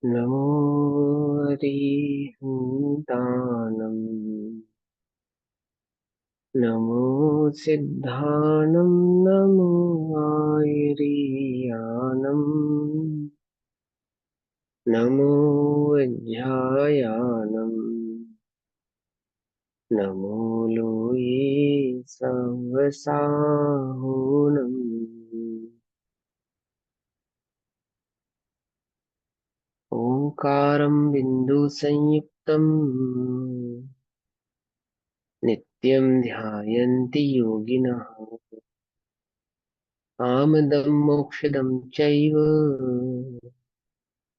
नमो हरिहन्तानम् नमो सिद्धानं नमो आयर्यानम् नमो वज्रायानम् नमो लोये सवसाहुनम् ओंकारं बिन्दुसंयुक्तम् नित्यं ध्यायन्ति योगिनः आमदं मोक्षदं चैव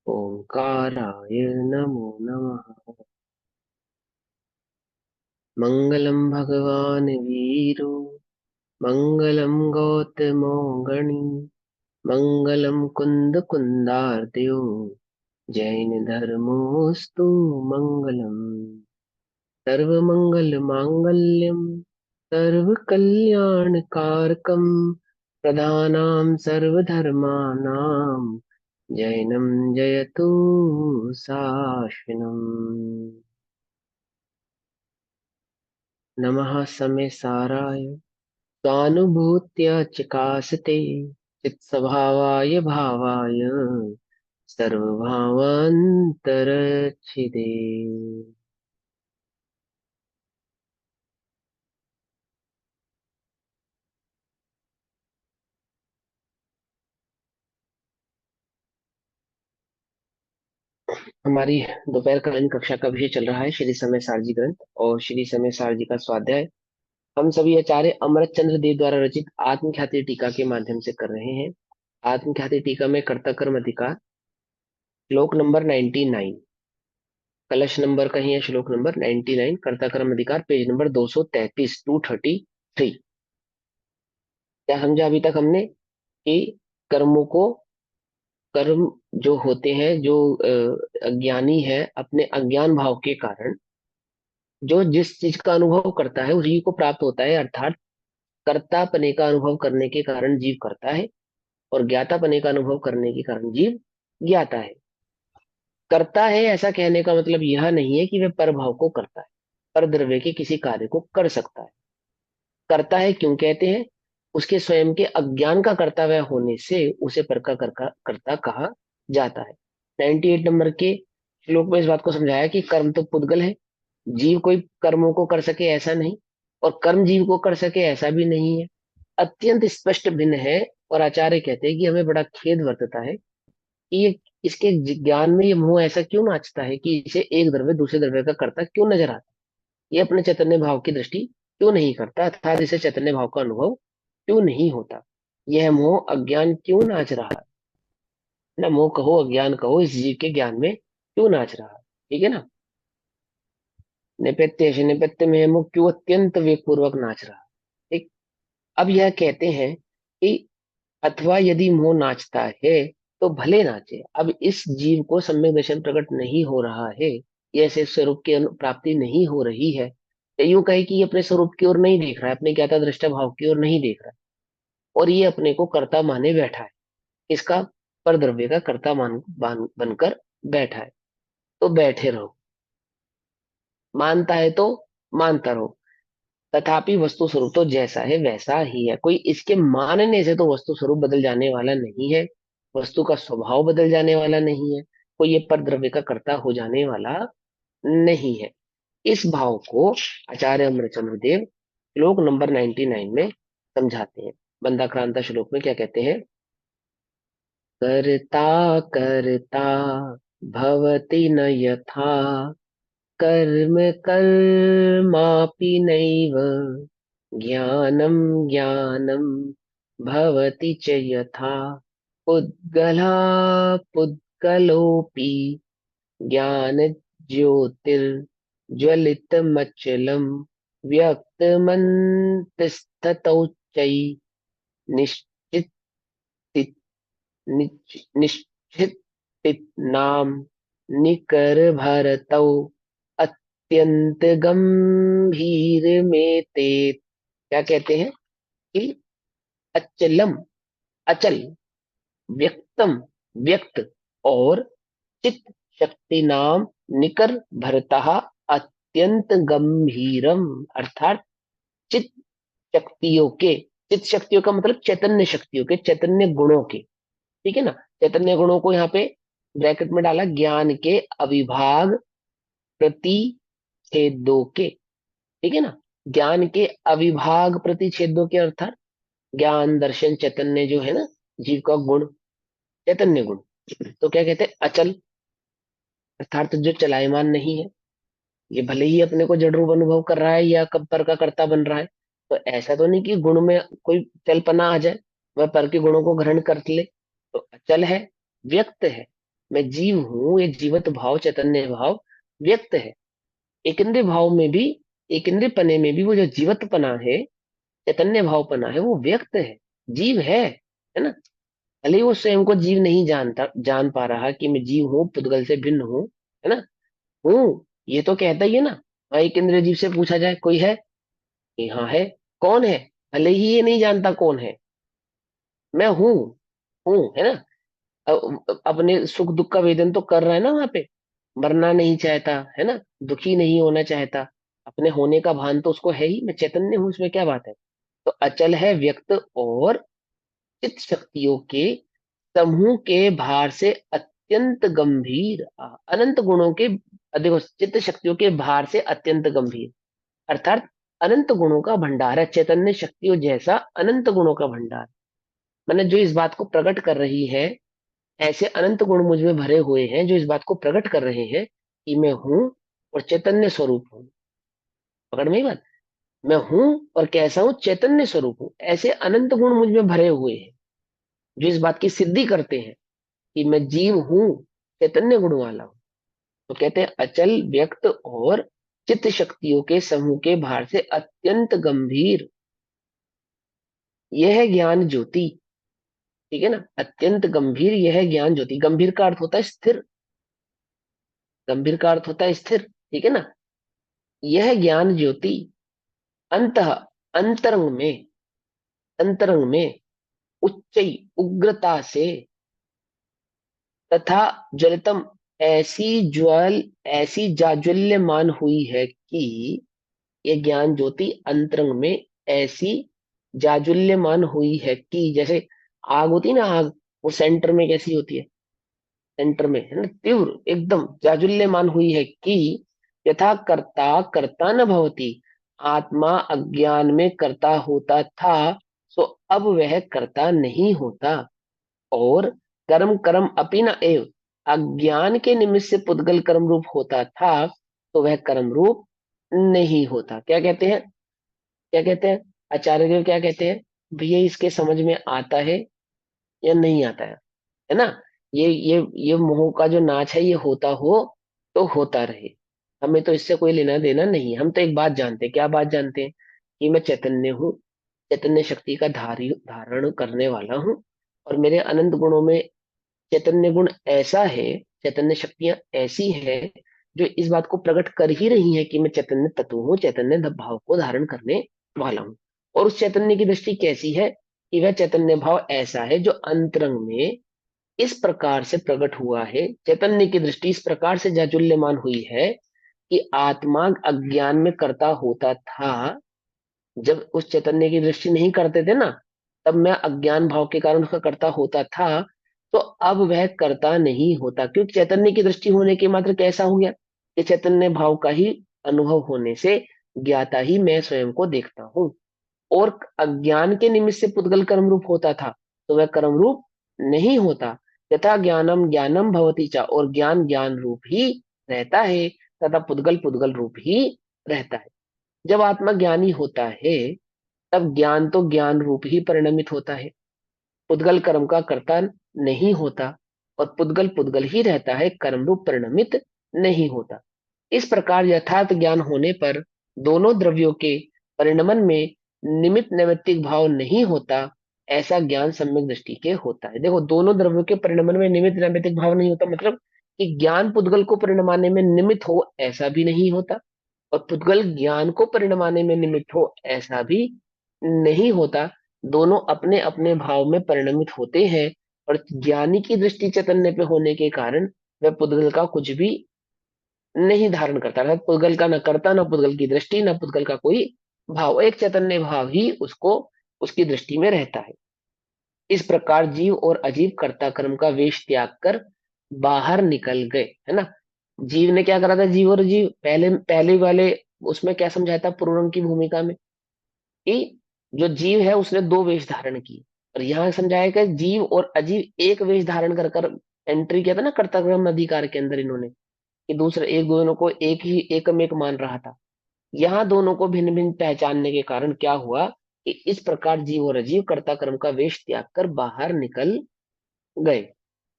ओंकाराय नमो नमः। मङ्गलं भगवान् वीरो मङ्गलं गौतमो गणी मङ्गलं कुन्दकुन्दार्दयो जैनधर्मोऽस्तु मङ्गलम्। सर्वमङ्गलमाङ्गल्यं सर्वकल्याणकारकं प्रधानां सर्वधर्माणां जैनं जयतु शासनम्। नमः समय साराय स्वानुभूत्य चिकासते चित्स्वभावाय भावाय सर्वभावान्तरच्छिदे। हमारी दोपहरकालीन कक्षा का विषय चल रहा है श्री समय सारजी ग्रंथ और श्री समय सारजी का स्वाध्याय हम सभी आचार्य अमृत चंद्र देव द्वारा रचित आत्मख्याति टीका के माध्यम से कर रहे हैं। आत्मख्याति टीका में कर्ता कर्म अधिकार श्लोक नंबर 99, कलश नंबर कहीं है श्लोक नंबर 99, कर्ता कर्म अधिकार पेज नंबर 233, 233। क्या समझा अभी तक हमने कि कर्मों को कर्म जो होते हैं जो अज्ञानी है अपने अज्ञान भाव के कारण जो जिस चीज का अनुभव करता है उसी को प्राप्त होता है, अर्थात कर्तापने का अनुभव करने के कारण जीव करता है और ज्ञातापने का अनुभव करने के कारण जीव ज्ञाता है। करता है ऐसा कहने का मतलब यह नहीं है कि वह परभाव को करता है, पर द्रव्य के किसी कार्य को कर सकता है। करता है क्यों कहते हैं? उसके स्वयं के अज्ञान का कर्तव्य होने से उसे पर का कर्ता कहा जाता है। 98 नंबर के श्लोक में इस बात को समझाया कि कर्म तो पुद्गल है, जीव कोई कर्मों को कर सके ऐसा नहीं, और कर्म जीव को कर सके ऐसा भी नहीं है, अत्यंत स्पष्ट भिन्न है। और आचार्य कहते हैं कि हमें बड़ा खेद वर्तता है कि ये इसके ज्ञान में ये मोह ऐसा क्यों नाचता है कि इसे एक द्रव्य दूसरे द्रव्य का कर्ता क्यों नजर आता है, ये अपने चैतन्य भाव की दृष्टि क्यों नहीं करता, अर्थात इसे चैतन्य भाव का अनुभव क्यों नहीं होता। यह मोह अज्ञान क्यों नाच रहा है ना, मोह कहो अज्ञान कहो, इस जीव के ज्ञान में क्यों नाच रहा है, ठीक है ना। निपत्य निपत्य में मोह क्यों अत्यंत वेगपूर्वक नाच रहा है, ठीक। अब यह कहते हैं कि अथवा यदि मोह नाचता है तो भले नाचे, अब इस जीव को सम्यक दर्शन प्रकट नहीं हो रहा है, ये ऐसे स्वरूप की प्राप्ति नहीं हो रही है, या यूं कहे कि ये अपने स्वरूप की ओर नहीं देख रहा है, अपने ज्ञाता दृष्टा भाव की ओर नहीं देख रहा है, और ये अपने को कर्ता माने बैठा है, इसका पर द्रव्य का कर्ता बनकर बैठा है। तो बैठे रहो, मानता है तो मानता रहो, तथापि वस्तु स्वरूप तो जैसा है वैसा ही है। कोई इसके मानने से तो वस्तु स्वरूप बदल जाने वाला नहीं है, वस्तु का स्वभाव बदल जाने वाला नहीं है, कोई ये पर द्रव्य का कर्ता हो जाने वाला नहीं है। इस भाव को आचार्य अमरचंद्र देव श्लोक नंबर 99 में समझाते हैं। बंदाक्रांता श्लोक में क्या कहते हैं? कर्ता कर्ता भवति न यथा कर्म कर्मापि नैव ज्ञानं ज्ञानं भवति च यथा पुद्गला पुद्गलोऽपि ज्ञान ज्योतिर्ज्वलितमचलं व्यक्तमन्तस्ततौ चै निश्चित निश्चित नाम निकर भरतौ अत्यंत गंभीर में ते। क्या कहते हैं कि अचलम, अचल, व्यक्तम, व्यक्त, और चित शक्ति नाम निकर भरतः अत्यंत गंभीरम। अर्थात चित शक्तियों के, चित शक्तियों का मतलब चैतन्य शक्तियों के, चैतन्य गुणों के, ठीक है ना। चैतन्य गुणों को यहाँ पे ब्रैकेट में डाला, ज्ञान के अविभाग प्रतिच्छेदों के, ठीक है ना। ज्ञान के अविभाग प्रतिच्छेदों के अर्थात ज्ञान दर्शन चैतन्य जो है ना, जीव का गुण, चैतन्य गुण, तो क्या कहते हैं, अचल, अर्थात जो चलायमान नहीं है। ये भले ही अपने को जड़ रूप अनुभव कर रहा है या कब पर का कर्ता बन रहा है, तो ऐसा तो नहीं कि गुण में कोई चलपना आ जाए, वह पर के गुणों को ग्रहण कर ले। तो अचल है, व्यक्त है। मैं जीव हूं, ये जीवत भाव, चैतन्य भाव व्यक्त है। एक इंद्रिय भाव में भी, एक इंद्रिय पने में भी वो जो जीवतपना है, चैतन्य भावपना है, वो व्यक्त है, जीव है ना। भले ही वो स्वयं को जीव नहीं जानता, जान पा रहा कि मैं जीव हूँ, पुद्गल से भिन्न हूँ, है ना। हूँ, ये तो कहता ही है ना। हाँ, एक इंद्रिय जीव से पूछा जाए कोई है कि हाँ है। कौन है? भले ही ये नहीं जानता कौन है, मैं हूँ है ना। अपने सुख दुख का वेदन तो कर रहा है ना वहां पे, मरना नहीं चाहता है ना, दुखी नहीं होना चाहता, अपने होने का भान तो उसको है ही, मैं चैतन्य हूँ, इसमें क्या बात है। तो अचल है, व्यक्त और चित्त शक्तियों के समूह के भार से अत्यंत गंभीर, अनंत गुणों के, देखो, चित्त शक्तियों के भार से अत्यंत गंभीर, अर्थात अनंत गुणों का भंडार है, चैतन्य शक्तियों जैसा अनंत गुणों का भंडार। मैंने जो इस बात को प्रकट कर रही है, ऐसे अनंत गुण मुझ में भरे हुए हैं जो इस बात को प्रकट कर रहे हैं कि मैं हूं और चैतन्य स्वरूप हूं। पकड़ में ही बात। मैं हूं और कैसा हूं, चैतन्य स्वरूप हूं। ऐसे अनंत गुण मुझ में भरे हुए हैं जो इस बात की सिद्धि करते हैं कि मैं जीव हूं, चैतन्य गुण वाला हूं। तो कहते हैं अचल, व्यक्त और चित्त शक्तियों के समूह के भार से अत्यंत गंभीर, यह है ज्ञान ज्योति, ठीक है ना। अत्यंत गंभीर यह है ज्ञान ज्योति। गंभीर का अर्थ होता है स्थिर, गंभीर का अर्थ होता है स्थिर, ठीक है ना। यह ज्ञान ज्योति अंत, अंतरंग में, अंतरंग में उच्च उग्रता से तथा ज्वलितम, ऐसी ज्वल, ऐसी जाज्वल्यमान हुई है कि, ये ज्ञान ज्योति अंतरंग में ऐसी जाज्वल्यमान हुई है कि, जैसे आग होती है ना, आग वो सेंटर में कैसी होती है, सेंटर में है ना, तीव्र एकदम जाज्वल्यमान हुई है कि, यथा कर्ता कर्ता न भवती, आत्मा अज्ञान में कर्ता होता था, सो अब वह कर्ता नहीं होता। और कर्म कर्म अपि न एव, अज्ञान के निमित्त से पुद्गल कर्म रूप होता था, तो वह कर्म रूप नहीं होता। क्या कहते हैं, क्या कहते हैं आचार्य देव, क्या कहते हैं, भैया इसके समझ में आता है या नहीं आता है ना। ये मोह का जो नाच है, ये होता हो तो होता रहे, हमें तो इससे कोई लेना देना नहीं है। हम तो एक बात जानते हैं, क्या बात जानते हैं, कि मैं चैतन्य हूँ, चैतन्य शक्ति का धारण करने वाला हूँ, और मेरे अनंत गुणों में चैतन्य गुण ऐसा है, चैतन्य शक्तियां ऐसी है जो इस बात को प्रकट कर ही रही है कि मैं चैतन्य तत्व हूँ, चैतन्य भाव को धारण करने वाला हूँ। और उस चैतन्य की दृष्टि कैसी है, कि वह चैतन्य भाव ऐसा है जो अंतरंग में इस प्रकार से प्रकट हुआ है, चैतन्य की दृष्टि इस प्रकार से जाज्वल्यमान हुई है कि आत्मा अज्ञान में कर्ता होता था। जब उस चैतन्य की दृष्टि नहीं करते थे ना, तब मैं अज्ञान भाव के कारण उसका कर्ता होता था, तो अब वह कर्ता नहीं होता, क्योंकि चैतन्य की दृष्टि होने के मात्र कैसा हो गया, कि चैतन्य भाव का ही अनुभव होने से ज्ञाता ही मैं स्वयं को देखता हूँ। और अज्ञान के निमित्त से पुद्गल कर्म रूप होता था, तो वह कर्म रूप नहीं होता। यथा ज्ञानम ज्ञानम भवति च, और ज्ञान ज्ञान रूप ही रहता है, तथा पुद्गल पुद्गल रूप ही रहता है। जब आत्मा ज्ञानी होता है, तब ज्ञान तो ज्ञान रूप ही परिणमित होता है, पुद्गल कर्म का कर्ता नहीं होता, और पुद्गल पुद्गल ही रहता है, कर्म रूप परिणमित नहीं होता। इस प्रकार यथार्थ ज्ञान होने पर दोनों द्रव्यों के परिणमन में निमित्त नैमित्तिक भाव नहीं होता, ऐसा ज्ञान सम्यक दृष्टि के होता है। देखो, दोनों द्रव्यों के परिणमन में निमित्त नैमित्तिक भाव नहीं होता, मतलब कि ज्ञान पुद्गल को परिणमाने में निमित्त हो, ऐसा भी नहीं होता, और पुद्गल ज्ञान को परिणमाने में निमित्त हो, ऐसा भी नहीं होता। दोनों अपने अपने भाव में परिणमित होते हैं, और ज्ञानी की दृष्टि चैतन्य पे होने के कारण वह पुद्गल का कुछ भी नहीं धारण करता, अर्थात पुद्गल का न कर्ता, न पुद्गल की दृष्टि, न पुद्गल का कोई भाव, एक चैतन्य भाव ही उसको उसकी दृष्टि में रहता है। इस प्रकार जीव और अजीव कर्ता कर्म का वेश त्याग कर बाहर निकल गए, है ना। जीव ने क्या करा था, जीव और जीव पहले पहले वाले उसमें क्या समझाया था पूर्वरंग की भूमिका में, कि जो जीव है उसने दो वेश धारण की, और यहाँ समझाया कि जीव और अजीव एक वेश धारण कर कर एंट्री किया था ना कर्तव्य अधिकार के अंदर इन्होंने, कि दूसरे एक दोनों को एक ही एकम एक मान रहा था। यहाँ दोनों को भिन्न भिन्न पहचानने के कारण क्या हुआ कि इस प्रकार जीव और अजीव कर्ता कर्म का वेश त्याग कर बाहर निकल गए।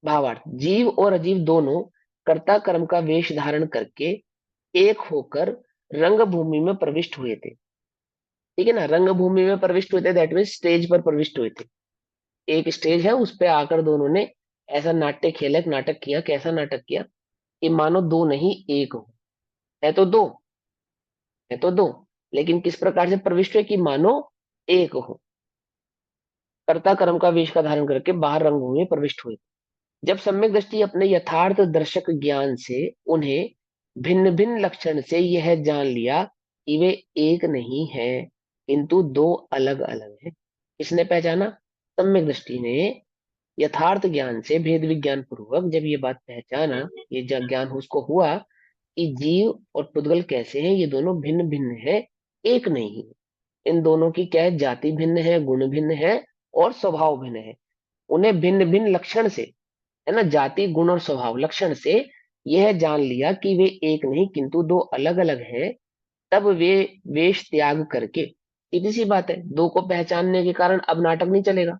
भावार्थ, जीव और अजीव दोनों कर्ता कर्म का वेश धारण करके एक होकर रंगभूमि में प्रविष्ट हुए थे। ठीक है ना, रंगभूमि में प्रविष्ट हुए थे, दैट मीन स्टेज पर प्रविष्ट हुए थे। एक स्टेज है, उस पे आकर दोनों ने ऐसा नाट्य खेला, एक नाटक किया। कैसा नाटक किया कि मानो दो नहीं एक हो। है तो दो, है तो दो, लेकिन किस प्रकार से प्रविष्ट हुए कि मानो एक हो। कर्ता कर्म का वेश का धारण करके बाहर रंगभूमि में प्रविष्ट हुए। जब सम्यक दृष्टि अपने यथार्थ दर्शक ज्ञान से उन्हें भिन्न भिन्न लक्षण से यह जान लिया कि वे एक नहीं है किंतु दो अलग अलग है। किसने पहचाना, सम्यक दृष्टि ने यथार्थ ज्ञान से भेद विज्ञान पूर्वक जब ये बात पहचाना, ये ज्ञान उसको हुआ कि जीव और पुद्गल कैसे हैं, ये दोनों भिन्न भिन्न है, एक नहीं है। इन दोनों की क्या है, जाति भिन्न है, गुण भिन्न है और स्वभाव भिन्न है। उन्हें भिन्न भिन्न लक्षण से, है ना, जाति गुण और स्वभाव लक्षण से यह जान लिया कि वे एक नहीं किंतु दो अलग अलग हैं। तब वे वेश त्याग करके, सीधी सी बात है, दो को पहचानने के कारण अब नाटक नहीं चलेगा।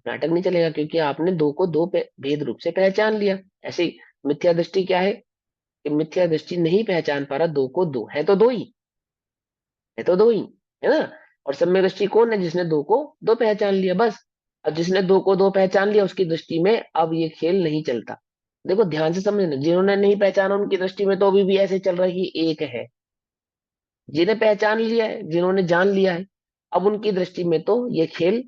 नाटक नहीं चलेगा क्योंकि आपने दो को दो भेद रूप से पहचान लिया। ऐसे ही मिथ्या दृष्टि क्या है कि मिथ्या दृष्टि नहीं पहचान पा रहा दो को, दो है तो दो ही, है तो दो ही, है ना। और सम्यक दृष्टि कौन है, जिसने दो को दो पहचान लिया, बस। अब जिसने दो को दो पहचान लिया उसकी दृष्टि में अब ये खेल नहीं चलता। देखो ध्यान से समझना, जिन्होंने नहीं पहचाना उनकी दृष्टि में तो अभी भी ऐसे चल रहा है कि एक है। जिन्हें पहचान लिया है, जिन्होंने जान लिया है, अब उनकी दृष्टि में तो ये खेल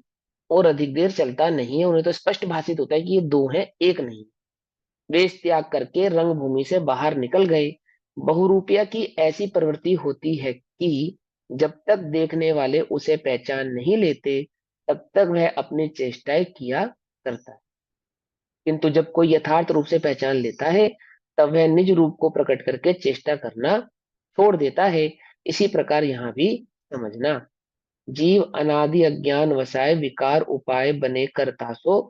और अधिक देर चलता नहीं है। उन्हें तो स्पष्ट भाषित होता है कि ये दो हैं, एक नहीं। वेश त्याग करके रंगभूमि से बाहर निकल गए। बहुरूपिया की ऐसी प्रवृत्ति होती है कि जब तक देखने वाले उसे पहचान नहीं लेते तब तक वह अपनी चेष्टाएं किया करता है, किंतु जब कोई यथार्थ रूप से पहचान लेता है तब वह निज रूप को प्रकट करके चेष्टा करना छोड़ देता है। इसी प्रकार यहाँ भी समझना, जीव अनादि अज्ञान वसाय विकार उपाय बने करता सो,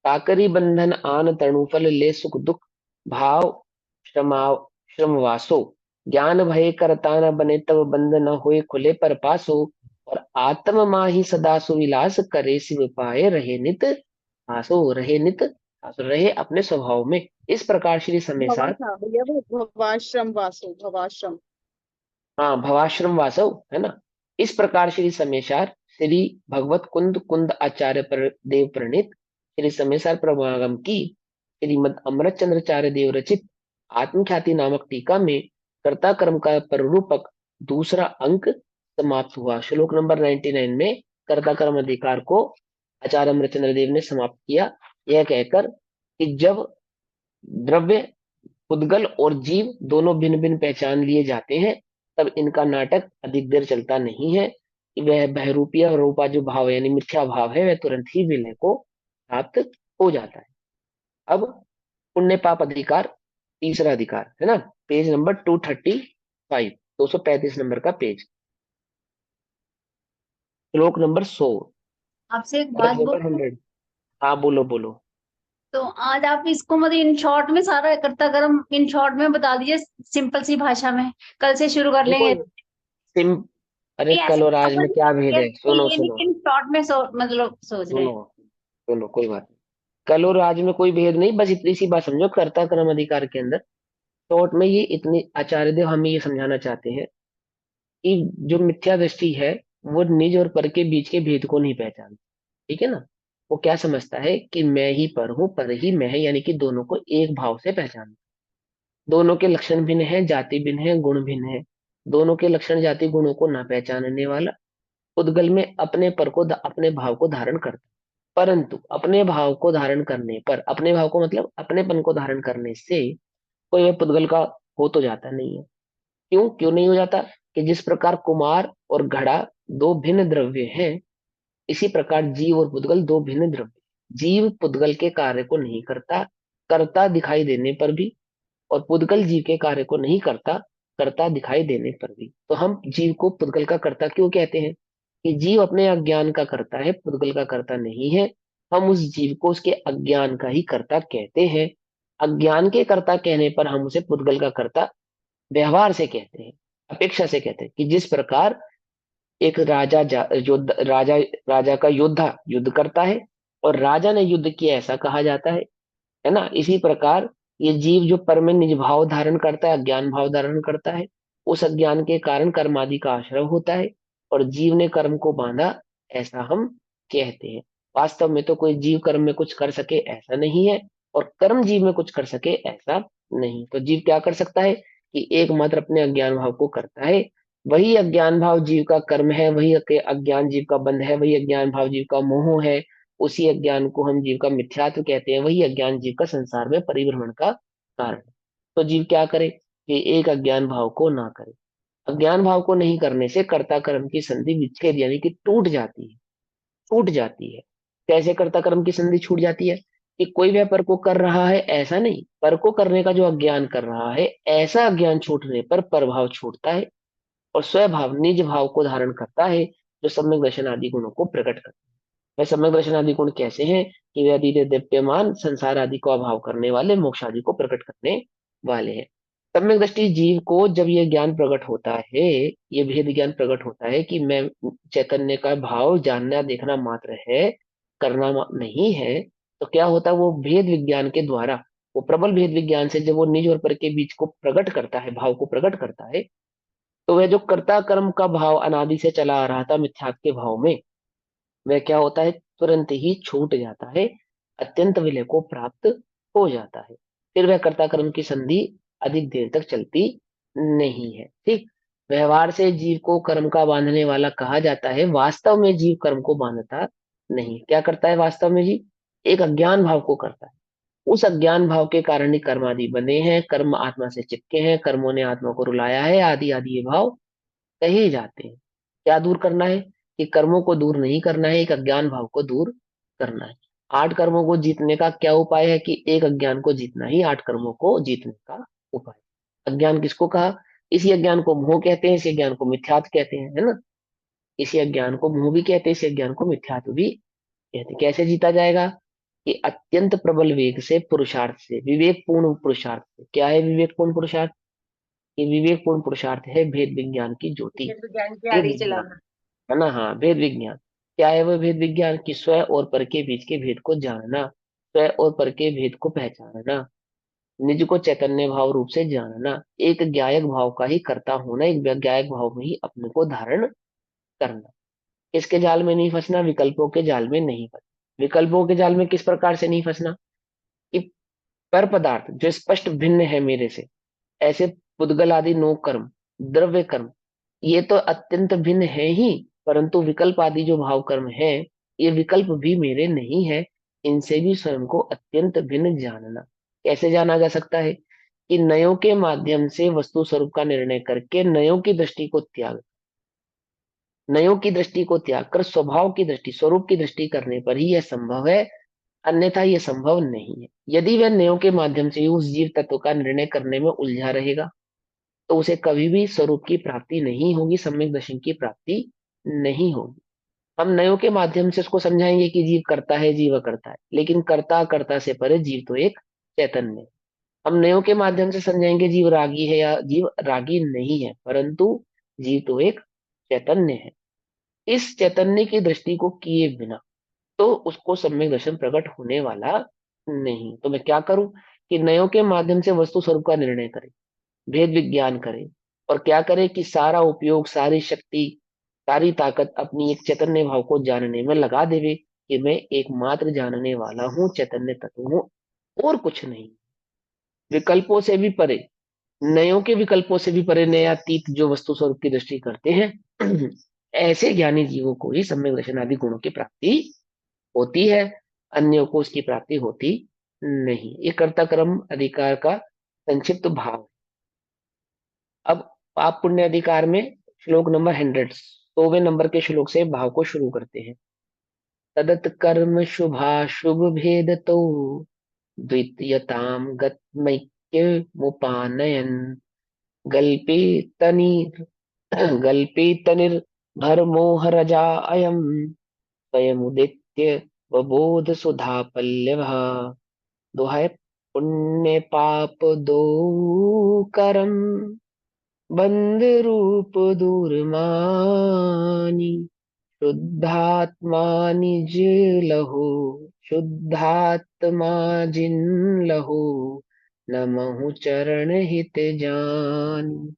काकरी बंधन आन तणुफल ले सुख दुख भाव श्रमा श्रमवासो, ज्ञान भय करता न बने तब बंध न होए खुले पर पासो, और आत्म माही सदा सुविलास करे शिव पाए रहे नित आसो, रहे नित आसो, रहे अपने स्वभाव में। इस प्रकार श्री भवा समेसा, था भैया, वो भवाश्रम वासु, भवाश्रम। हाँ भवाश्रम वासव, है ना। इस प्रकार श्री समेशार श्री भगवत कुंद कुंद आचार्य पर देव प्रणीत श्री समेशार प्रभागम की श्रीमद अमृत चंद्राचार्य देव रचित आत्मख्याति नामक टीका में कर्ता कर्म का प्ररूपक दूसरा अंक समाप्त हुआ। श्लोक नंबर 99 में कर्ता कर्म अधिकार को आचार्य अमृतचंद्र देव ने समाप्त किया, यह कहकर कि जब द्रव्य पुद्गल और जीव दोनों भिन्न भिन्न पहचान लिए जाते हैं तब इनका नाटक अधिक देर चलता नहीं है। वह बहरूपिया और रूपा जो भाव है यानी मिथ्या भाव है वह तुरंत ही विलय को प्राप्त हो जाता है। अब पुण्य पाप अधिकार, तीसरा अधिकार, है ना, पेज नंबर 235, 235 नंबर का पेज, श्लोक नंबर 100, आपसे एक पेज बात नंबर बोलूं? 100। हाँ बोलो बोलो। तो आज आप इसको मतलब इन शॉर्ट में सारा इकट्ठा कर्म इन शॉर्ट में बता दीजिए, सिंपल सी भाषा में। कल से शुरू कर देखो लेंगे। सिम अरे नहीं ऐसे कल और आज में अपन क्या भेद ये है, सुनो ये नहीं सुनो कि शॉर्ट में मतलब सोच रहे सुनो हैं। सुनो, कोई बात नहीं। कल और आज में कोई भेद नहीं, बस इतनी सी बात समझो, कर्ता कर्म अधिकार के अंदर शॉर्ट में ये इतनी आचार्य देव हमें ये समझाना चाहते हैं कि जो मिथ्या दृष्टि है वो निज और पर के बीच के भेद को नहीं पहचानती। ठीक है ना, वो क्या समझता है कि मैं ही पर हूं, पर ही मैं है, यानी कि दोनों को एक भाव से पहचान, दोनों के लक्षण भिन्न है, जाति भिन्न है, गुण भिन्न है। दोनों के लक्षण जाति गुणों को ना पहचानने वाला उद्गल में अपने पर को अपने भाव को धारण करता है। परंतु अपने भाव को धारण करने पर, अपने भाव को मतलब अपनेपन को धारण करने से कोई वह पुद्गल का हो तो जाता नहीं है। क्यों क्यों नहीं हो जाता? कि जिस प्रकार कुमार और घड़ा दो भिन्न द्रव्य हैं, इसी प्रकार जीव और पुद्गल दो भिन्न द्रव्य। जीव पुद्गल के कार्य को नहीं करता, करता दिखाई देने पर भी, और पुद्गल जीव के कार्य को नहीं करता, करता दिखाई देने पर भी। तो हम जीव को पुद्गल का कर्ता क्यों कहते हैं? कि जीव अपने अज्ञान का करता है, पुद्गल का कर्ता नहीं है। हम उस जीव को उसके अज्ञान का ही कर्ता कहते हैं। अज्ञान के कर्ता कहने पर हम उसे पुद्गल का कर्ता व्यवहार से कहते हैं, अपेक्षा से कहते हैं। कि जिस प्रकार एक राजा राजा का योद्धा युद्ध करता है और राजा ने युद्ध किया ऐसा कहा जाता है ना। इसी प्रकार ये जीव जो पर में निज भाव धारण करता है, अज्ञान भाव धारण करता है, उस अज्ञान के कारण कर्म आदि का आश्रय होता है और जीव ने कर्म को बांधा, ऐसा हम कहते हैं। वास्तव में तो कोई जीव कर्म में कुछ कर सके ऐसा नहीं है, और कर्म जीव में कुछ कर सके ऐसा नहीं। तो जीव क्या कर सकता है? कि एकमात्र अपने अज्ञान भाव को करता है। वही अज्ञान भाव जीव का कर्म है, वही अज्ञान जीव का बंध है, वही अज्ञान भाव जीव का मोह है। उसी अज्ञान को हम जीव का मिथ्यात्व कहते हैं। वही अज्ञान जीव का संसार में परिभ्रमण का कारण है। तो जीव क्या करे? कि एक अज्ञान भाव को ना करे। अज्ञान भाव को नहीं करने से कर्ता कर्म की संधि विच्छेद यानी कि टूट जाती है, छूट जाती है। कैसे कर्ता कर्म की संधि छूट जाती है? कि कोई वह पर को कर रहा है ऐसा नहीं, पर को करने का जो अज्ञान कर रहा है, ऐसा अज्ञान छूटने पर परभाव छूटता है और स्वभाव निज भाव को धारण करता है, जो सम्यक दर्शन आदि गुणों को प्रकट करता है। वह सम्यक दर्शन आदि गुण कैसे हैं? कि वे अतीत दीप्यमान संसार आदि को अभाव करने वाले, मोक्ष आदि को प्रकट करने वाले हैं। सम्यक दृष्टि जीव को जब ये ज्ञान प्रकट होता है, ये भेद ज्ञान प्रकट होता है कि मैं चैतन्य का भाव जानना देखना मात्र है, करना नहीं है। तो क्या होता है? वो भेद विज्ञान के द्वारा, वो प्रबल भेद विज्ञान से जब वो निज और पर के बीच को प्रकट करता है, भाव को प्रकट करता है, तो वह जो कर्ता कर्म का भाव अनादि से चला आ रहा था मिथ्यात्व के भाव में, वह क्या होता है? तुरंत ही छूट जाता है, अत्यंत विलय को प्राप्त हो जाता है। फिर वह कर्ता कर्म की संधि अधिक देर तक चलती नहीं है। ठीक। व्यवहार से जीव को कर्म का बांधने वाला कहा जाता है, वास्तव में जीव कर्म को बांधता नहीं। क्या करता है वास्तव में जीव? एक अज्ञान भाव को करता है। उस अज्ञान भाव के कारण ही कर्म आदि बने हैं, कर्म आत्मा से चिपके हैं, कर्मों ने आत्मा को रुलाया है, आदि आदि ये भाव कहे जाते हैं। क्या दूर करना है? कि कर्मों को दूर नहीं करना है, एक अज्ञान भाव को दूर करना है। 8 कर्मों को जीतने का क्या उपाय है? कि एक अज्ञान को जीतना ही 8 कर्मों को जीतने का उपाय। अज्ञान किसको कहा? इसी अज्ञान को मोह कहते हैं, इसी अज्ञान को मिथ्यात्व कहते हैं, है ना। इसी अज्ञान को मोह भी कहते हैं, इसी अज्ञान को मिथ्यात्व भी कहते हैं। कैसे जीता जाएगा? कि अत्यंत प्रबल वेग से, पुरुषार्थ से, विवेकपूर्ण पुरुषार्थ से। क्या है विवेकपूर्ण पुरुषार्थ? ये विवेकपूर्ण पुरुषार्थ है भेद विज्ञान की ज्योति, फिर विज्ञान की भेद आरी विज्ञान, चलाना। है ना। हाँ, भेद विज्ञान। क्या है वो भेद विज्ञान? कि स्व और पर के बीच के भेद को जानना, स्व और पर के भेद को पहचानना, निज को चैतन्य भाव रूप से जानना, एक ज्ञायक भाव का ही कर्ता होना, एक ज्ञायक भाव में ही अपने को धारण करना। किसके जाल में नहीं फंसना? विकल्पों के जाल में नहीं फंसना। विकल्पों के जाल में किस प्रकार से नहीं फंसना? कि पर पदार्थ जो स्पष्ट भिन्न है मेरे से, ऐसे पुद्गल आदि 9 कर्म, द्रव्य कर्म, ये तो अत्यंत भिन्न है ही, परंतु विकल्प आदि जो भाव कर्म है, ये विकल्प भी मेरे नहीं है। इनसे भी स्वयं को अत्यंत भिन्न जानना। कैसे जाना जा सकता है? कि नयों के माध्यम से वस्तु स्वरूप का निर्णय करके नयों की दृष्टि को त्याग, नयों की दृष्टि को त्याग कर स्वभाव की दृष्टि, स्वरूप की दृष्टि करने पर ही यह संभव है, अन्यथा यह संभव नहीं है। यदि वह नयों के माध्यम से ही उस जीव तत्व का निर्णय करने में उलझा रहेगा, तो उसे कभी भी स्वरूप की प्राप्ति नहीं होगी, सम्यक दर्शन की प्राप्ति नहीं होगी। हम नयों के माध्यम से उसको समझाएंगे कि जीव करता है, जीव करता है, लेकिन कर्ता कर्ता से परे जीव तो एक चैतन्य है। हम नयों के माध्यम से समझाएंगे जीव रागी है या जीव रागी नहीं है, परंतु जीव तो एक चैतन्य है। इस चैतन्य की दृष्टि को किए बिना तो उसको सम्यक दर्शन प्रकट होने वाला नहीं। तो मैं क्या करूं? कि नयों के माध्यम से वस्तु स्वरूप का निर्णय करें, भेद विज्ञान करे, और क्या करे? कि सारा उपयोग, सारी शक्ति, सारी ताकत अपनी एक चैतन्य भाव को जानने में लगा देवे, कि मैं एकमात्र जानने वाला हूँ, चैतन्य तत्व हूँ, और कुछ नहीं। विकल्पों से भी परे, नयों के विकल्पों से भी परे, नयातीत जो वस्तु स्वरूप की दृष्टि करते हैं ऐसे ज्ञानी जीवों को ही सम्यक दर्शन आदि गुणों की प्राप्ति होती है, अन्यों को उसकी प्राप्ति होती नहीं। ये कर्ता कर्म अधिकार का संक्षिप्त भाव है। अब पाप पुण्य अधिकार में श्लोक नंबर 100, 100वें नंबर के श्लोक से भाव को शुरू करते हैं। तदत कर्म शुभाशुभ भेद तो द्वितीयताम गतमैक्य मुपानयन गल्पितनिर गल्पितनिर्भरमोहरजा अयम् स्वयमुदित्य वबोध सुधा पल्लव। दोहाय, पुण्य पाप दो करम बंध रूप दूर मानी शुद्धात्मा निज लहो शुद्धात्मा जिन लहो नमहु चरण हित जानी।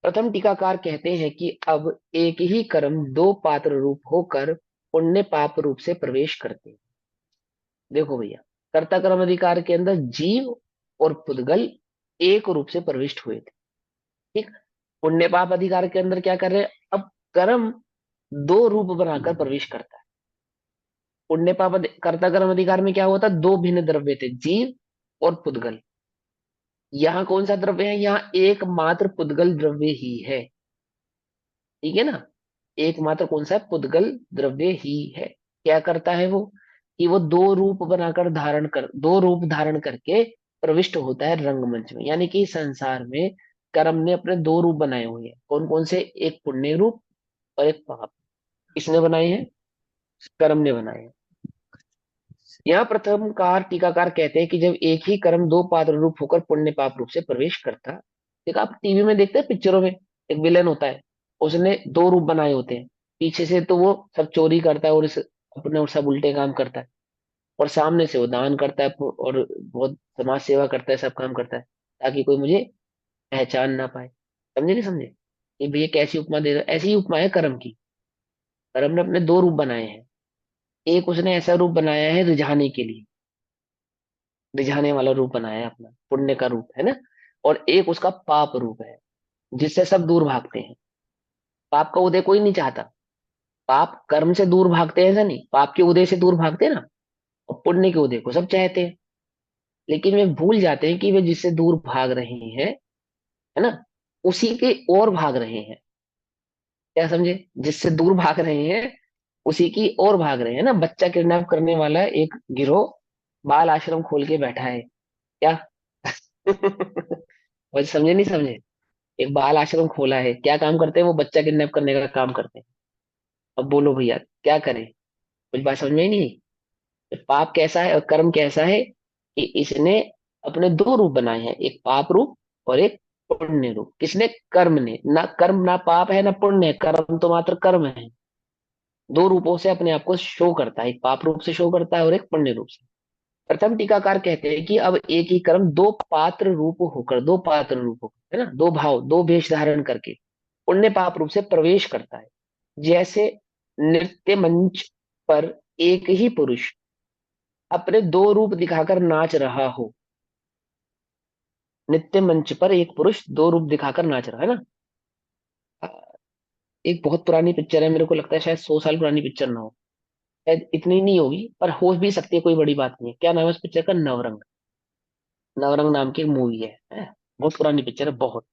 प्रथम टीकाकार कहते हैं कि अब एक ही कर्म दो पात्र रूप होकर पुण्य पाप रूप से प्रवेश करते हैं। देखो भैया, कर्ता कर्म अधिकार के अंदर जीव और पुद्गल एक रूप से प्रविष्ट हुए थे। ठीक, पुण्य पाप अधिकार के अंदर क्या कर रहे हैं, अब कर्म दो रूप बनाकर प्रवेश करता है। पुण्य पाप कर्ता कर्म अधिकार में क्या हुआ था, दो भिन्न द्रव्य थे, जीव और पुद्गल। यहाँ कौन सा द्रव्य है, यहाँ एकमात्र पुद्गल द्रव्य ही है। ठीक है ना, एकमात्र कौन सा है, पुद्गल द्रव्य ही है। क्या करता है वो, कि वो दो रूप धारण करके प्रविष्ट होता है रंगमंच में। यानी कि संसार में कर्म ने अपने दो रूप बनाए हुए हैं। कौन कौन से, एक पुण्य रूप और एक पाप। किसने बनाए हैं, कर्म ने बनाए हैं। यहाँ प्रथम कार टीकाकार कहते हैं कि जब एक ही कर्म दो पात्र रूप होकर पुण्य पाप रूप से प्रवेश करता। देखो, आप टीवी में देखते हैं, पिक्चरों में एक विलेन होता है, उसने दो रूप बनाए होते हैं। पीछे से तो वो सब चोरी करता है और अपने और सब उल्टे काम करता है, और सामने से वो दान करता है और बहुत समाज सेवा करता है, सब काम करता है, ताकि कोई मुझे पहचान ना पाए। समझे नहीं समझे, ये भैया कैसी उपमा दे रहा है, ऐसी ही उपमा है कर्म की। कर्म ने अपने दो रूप बनाए हैं। एक उसने ऐसा रूप बनाया है रिझाने के लिए, रिझाने वाला रूप बनाया है अपना, पुण्य का रूप है ना। और एक उसका पाप रूप है, जिससे सब दूर भागते हैं। पाप का उदय कोई नहीं चाहता, पाप कर्म से दूर भागते हैं ऐसा नहीं, पाप के उदय से दूर भागते हैं ना, और पुण्य के उदय को सब चाहते हैं। लेकिन वे भूल जाते हैं कि वे जिससे दूर भाग रहे हैं, है ना, उसी के और भाग रहे हैं। क्या समझे, जिससे दूर भाग रहे हैं उसी की ओर भाग रहे हैं ना। बच्चा किडनैप करने वाला एक गिरोह बाल आश्रम खोल के बैठा है क्या। वैसे समझे नहीं समझे, एक बाल आश्रम खोला है, क्या काम करते हैं वो, बच्चा किडनैप करने का काम करते हैं। अब बोलो भैया क्या करें, कुछ बात समझ में ही नहीं आई। पाप कैसा है और कर्म कैसा है, कि इसने अपने दो रूप बनाए हैं, एक पाप रूप और एक पुण्य रूप। किसने, कर्म ने। ना कर्म ना पाप है ना पुण्य है, कर्म तो मात्र कर्म है। दो रूपों से अपने आप को शो करता है, एक पाप रूप से शो करता है और एक पुण्य रूप से। प्रथम टीकाकार कहते हैं कि अब एक ही कर्म दो पात्र रूप होकर, है ना, दो भाव दो वेश धारण करके पुण्य पाप रूप से प्रवेश करता है। जैसे नृत्य मंच पर एक ही पुरुष अपने दो रूप दिखाकर नाच रहा हो। नृत्य मंच पर एक पुरुष दो रूप दिखाकर नाच रहा है ना। एक बहुत पुरानी पिक्चर है, मेरे को लगता है शायद 100 साल पुरानी पिक्चर ना हो, शायद इतनी नहीं होगी, पर हो भी सकती है, कोई बड़ी बात नहीं है। क्या नाम है उस पिक्चर का, नवरंग। नवरंग नाम की एक मूवी है, बहुत पुरानी पिक्चर है बहुत।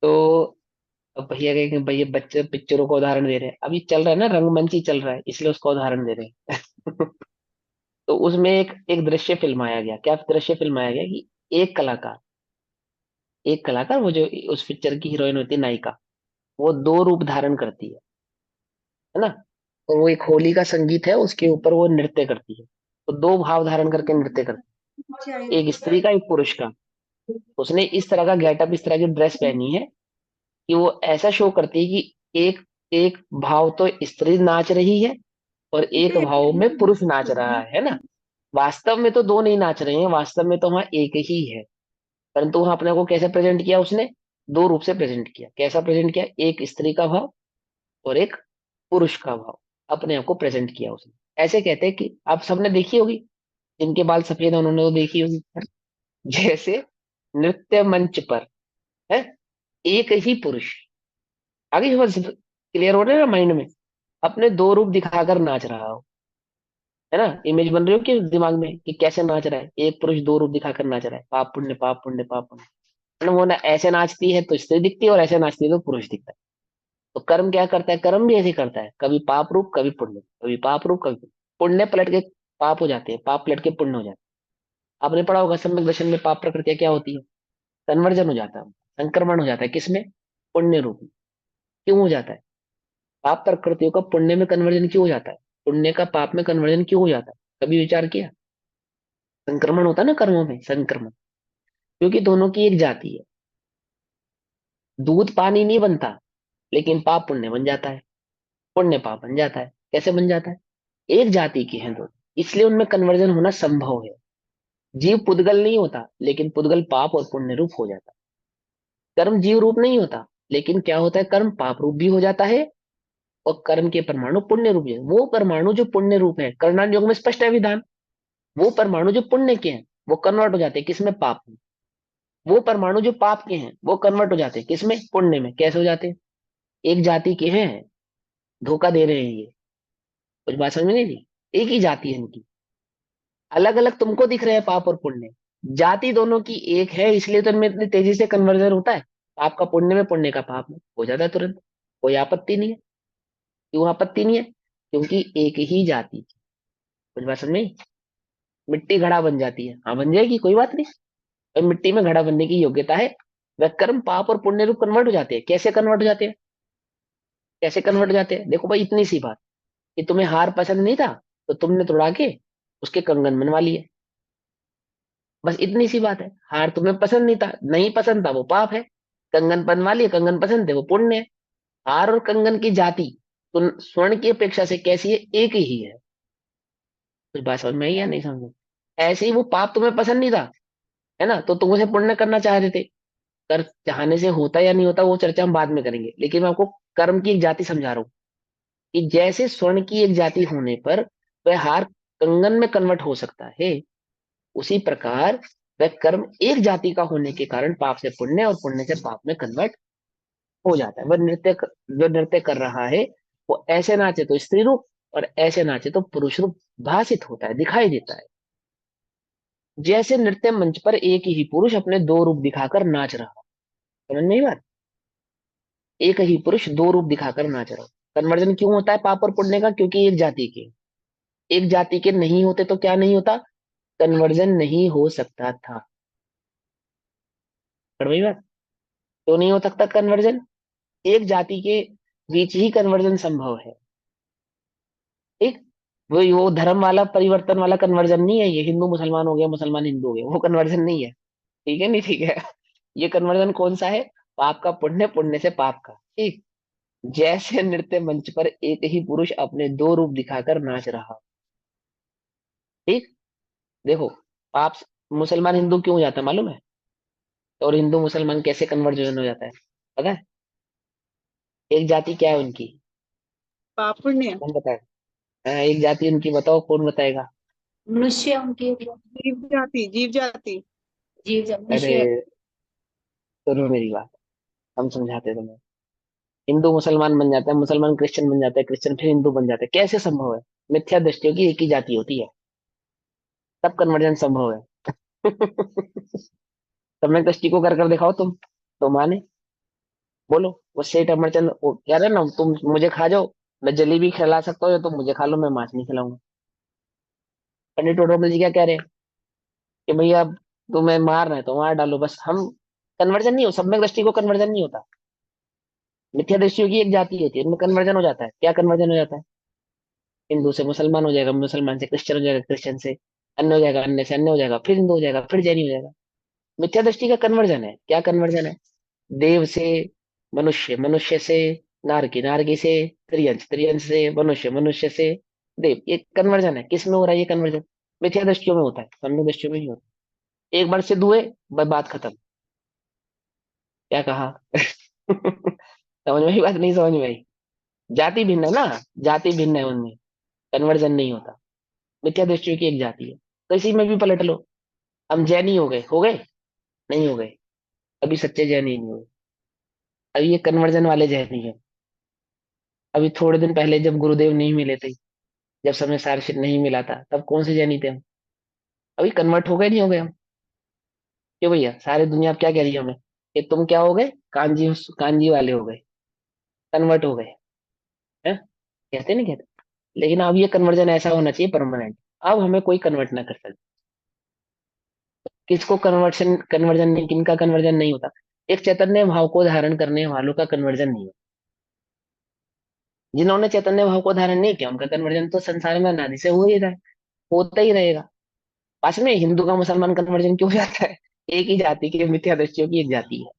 तो अब भैया कहेंगे भैया बच्चे पिक्चरों का उदाहरण दे रहे हैं, अभी चल रहा है ना, रंगमंच ही चल रहा है, इसलिए उसका उदाहरण दे रहे हैं। तो उसमें एक एक दृश्य फिल्माया गया, क्या दृश्य फिल्माया गया, कि एक कलाकार वो जो उस पिक्चर की हीरोइन होती है, नायिका, वो दो रूप धारण करती है ना। तो वो एक होली का संगीत है, उसके ऊपर वो नृत्य करती है, तो दो भाव धारण करके नृत्य करती है, एक स्त्री का एक पुरुष का। उसने इस तरह का गेटअप, इस तरह की ड्रेस पहनी है कि वो ऐसा शो करती है कि एक एक भाव तो स्त्री नाच रही है और एक भाव में पुरुष नाच रहा है ना। वास्तव में तो दो नहीं नाच रहे हैं, वास्तव में तो वहां एक ही है, परंतु वहां अपने को कैसे प्रेजेंट किया उसने, दो रूप से प्रेजेंट किया। कैसा प्रेजेंट किया, एक स्त्री का भाव और एक पुरुष का भाव अपने आप को प्रेजेंट किया उसने। ऐसे कहते हैं कि आप सबने देखी होगी, जिनके बाल सफेद हैं उन्होंने तो देखी होगी। जैसे नृत्य मंच पर है एक ही पुरुष, आगे बस क्लियर हो रहा है ना माइंड में, अपने दो रूप दिखाकर नाच रहा हो। है ना? इमेज बन रही हो कि दिमाग में कि कैसे नाच रहा है, एक पुरुष दो रूप दिखाकर नाच रहा है, पाप पुण्य पाप पुण्य पाप पुण्य। है ना? वो ना ऐसे नाचती है तो स्त्री दिखती है, और ऐसे नाचती है तो पुरुष दिखता है। तो कर्म क्या करता है? कर्म भी ऐसे करता है, कभी पाप रूप कभी पुण्य, कभी पाप रूप कभी पुण्य। पुण्य पलट के पाप हो जाते हैं, पाप पलट के पुण्य हो जाते हैं। आपने पढ़ा होगा सम्यक दर्शन में, पाप प्रकृतियां क्या होती है? कन्वर्जन हो जाता है, संक्रमण हो जाता है, किसमें? पुण्य रूप में। क्यों हो जाता है? पाप प्रकृतियों का पुण्य में कन्वर्जन क्यों हो जाता है? पुण्य का पाप में कन्वर्जन क्यों हो जाता है? कभी विचार किया? संक्रमण होता है ना कर्मों में, संक्रमण। क्योंकि दोनों की एक जाति है। दूध पानी नहीं बनता, लेकिन पाप पुण्य बन जाता है, पुण्य पाप बन जाता है। कैसे बन जाता है? एक जाति के हैं दोनों, इसलिए उनमें कन्वर्जन होना संभव है। जीव पुद्गल नहीं होता, लेकिन पुद्गल पाप और पुण्य रूप हो जाता है। कर्म जीव रूप नहीं होता, लेकिन क्या होता है? कर्म पाप रूप भी हो जाता है, और कर्म के परमाणु पुण्य रूप है। वो परमाणु जो पुण्य रूप है, कर्णान योग में स्पष्ट है विधान। वो परमाणु जो पुण्य के हैं वो कन्वर्ट हो जाते हैं किसमें? पाप में। वो परमाणु जो पाप के हैं वो कन्वर्ट हो जाते हैं किसमें? पुण्य में। कैसे हो जाते हैं? एक जाति के हैं, धोखा दे रहे हैं ये। कुछ बात समझ में नहीं दी? एक ही जाति है इनकी, अलग अलग तुमको दिख रहे हैं पाप और पुण्य, जाति दोनों की एक है, इसलिए तो इनमें इतनी तेजी से कन्वर्जन होता है। पाप का पुण्य में, पुण्य का पाप में हो जाता है तुरंत। कोई आपत्ति नहीं है। क्यों आपत्ति नहीं है? क्योंकि एक ही जाति की। कुछ बात समझ में आई? मिट्टी घड़ा बन जाती है, हाँ बन जाएगी, कोई बात नहीं। और मिट्टी में घड़ा बनने की योग्यता है। वह कर्म पाप और पुण्य रूप कन्वर्ट हो जाते हैं। कैसे कन्वर्ट हो जाते हैं? कैसे कन्वर्ट हो जाते हैं? देखो भाई, इतनी सी बात कि तुम्हें हार पसंद नहीं था, तो तुमने तोड़ा के उसके कंगन बनवा लिए। बस इतनी सी बात है। हार तुम्हें पसंद नहीं था, नहीं पसंद था, वो पाप है। कंगन बनवा लिए, कंगन पसंद थे, वो पुण्य है। हार और कंगन की जाति तो स्वर्ण की अपेक्षा से कैसी है? एक ही है। कुछ बात समझ में आई या नहीं समझ में? ऐसे ही वो पाप तुम्हें पसंद नहीं था, है ना, तो तुम उसे पुण्य करना चाहते थे। कर चाहने से होता या नहीं होता वो चर्चा हम बाद में करेंगे, लेकिन मैं आपको कर्म की एक जाति समझा रहा हूँ कि जैसे स्वर्ण की एक जाति होने पर वह हार कंगन में कन्वर्ट हो सकता है, उसी प्रकार वह कर्म एक जाति का होने के कारण पाप से पुण्य और पुण्य से पाप में कन्वर्ट हो जाता है। वह जो नृत्य कर रहा है, वो ऐसे नाचे तो स्त्री रूप, और ऐसे नाचे तो पुरुष रूप भाषित होता है, दिखाई देता है। जैसे नृत्य मंच पर एक ही पुरुष अपने दो रूप दिखाकर नाच रहा। समझ में आई बात? एक ही पुरुष दो रूप दिखाकर नाच रहा। कन्वर्जन क्यों होता है पाप और पुण्य का? क्योंकि एक जाति के नहीं होते तो क्या नहीं होता? कन्वर्जन नहीं हो सकता था। समझ में आई बात? क्यों नहीं हो सकता कन्वर्जन? एक जाति के बीच ही कन्वर्जन संभव है। ठीक। वो धर्म वाला परिवर्तन वाला कन्वर्जन नहीं है, ये हिंदू मुसलमान हो गया, मुसलमान हिंदू हो गया, वो कन्वर्जन नहीं है। ठीक है, नहीं ठीक है? ये कन्वर्जन कौन सा है? पाप का पुण्य, पुण्य से पाप का। ठीक। जैसे नृत्य मंच पर एक ही पुरुष अपने दो रूप दिखाकर नाच रहा। ठीक। देखो, पाप मुसलमान हिंदू क्यों हो जाता है मालूम है? और हिंदू मुसलमान कैसे कन्वर्जन हो जाता है पता है? एक जाति क्या है उनकी? पाप पुण्य। कौन बताए? एक जाति उनकी बताओ, कौन बताएगा? मनुष्य उनकी जीव जाति, जीव जाति। जीव जब अरे, मनुष्य। सुनो मेरी बात, हम समझाते हैं तुम्हें। हिंदू मुसलमान बन जाता है, मुसलमान क्रिश्चियन बन जाता है, क्रिश्चियन फिर हिंदू बन जाता है। कैसे संभव है? मिथ्या दृष्टियों की एक ही जाति होती है, तब कन्वर्जन संभव है। सम्यक दृष्टि को कर कर दिखाओ तुम, तो माने। बोलो। वो सेठ अमरचंद वो कह रहे ना, तुम मुझे खा जाओ, मैं जलेबी खिला सकता हूँ, या तुम मुझे खा लो, मैं मांस नहीं खिलाऊंगा। पंडित टोडरमल जी क्या कह रहे हैं? कि भैया अब तुम्हें मारना है तो मार डालो, बस हम। कन्वर्जन नहीं हो, सम्यक दृष्टि को कन्वर्जन नहीं होता। मिथ्या दृष्टियों की एक जाति होती है, इनमें कन्वर्जन हो जाता है। क्या कन्वर्जन हो जाता है? हिंदू से मुसलमान हो जाएगा, मुसलमान से क्रिश्चियन हो जाएगा, क्रिश्चियन से अन्य हो जाएगा, अन्य से अन्य हो जाएगा, फिर हिंदू हो जाएगा, फिर जैनी हो जाएगा। मिथ्या दृष्टि का कन्वर्जन है। क्या कन्वर्जन है? देव से मनुष्य, मनुष्य से नारकी, नारकी से त्रियंश, त्रियंश से मनुष्य, मनुष्य से देव। ये कन्वर्जन है। किस में हो रहा है ये कन्वर्जन? मिथ्या दृष्टियों में होता है, सम्य दृष्टियों में नहीं होता। एक बार सिद्ध हुए, बस बात खत्म। क्या कहा? समझ में आई बात? नहीं समझ में आई? जाति भिन्न है ना, जाति भिन्न है उनमें, कन्वर्जन नहीं होता। मिथ्या दृष्टियों की एक जाति है। तो इसी में भी पलट लो। हम जैनी हो गए, हो गए? नहीं हो गए। अभी सच्चे जैनी नहीं हुए। अभी ये कन्वर्जन वाले जैनी है। अभी थोड़े दिन पहले जब गुरुदेव नहीं मिले थे, जब समय सार नहीं मिला था तब कौन से जैनी थे हम? अभी कन्वर्ट हो गए नहीं हो गए हम? क्यों भैया, सारी दुनिया अब क्या कह रही है हमें कि तुम क्या हो गए, कांजी, कांजी वाले हो गए, कन्वर्ट हो गए हैं? कहते नहीं कहते? लेकिन अब ये कन्वर्जन ऐसा होना चाहिए परमानेंट। अब हमें कोई कन्वर्ट ना कर सकते। किसको कन्वर्शन कन्वर्जन नहीं, किनका कन्वर्जन नहीं होता? एक चैतन्य भाव को धारण करने वालों का कन्वर्जन नहीं होता। जिन्होंने चैतन्य भाव को धारण नहीं किया उनका कन्वर्जन तो संसार में अनादि से हो ही रहा है, होता ही रहेगा। पास में हिंदू का मुसलमान कन्वर्जन क्यों हो जाता है? एक ही जाति की मिथ्या दृष्टियों की एक जाति है।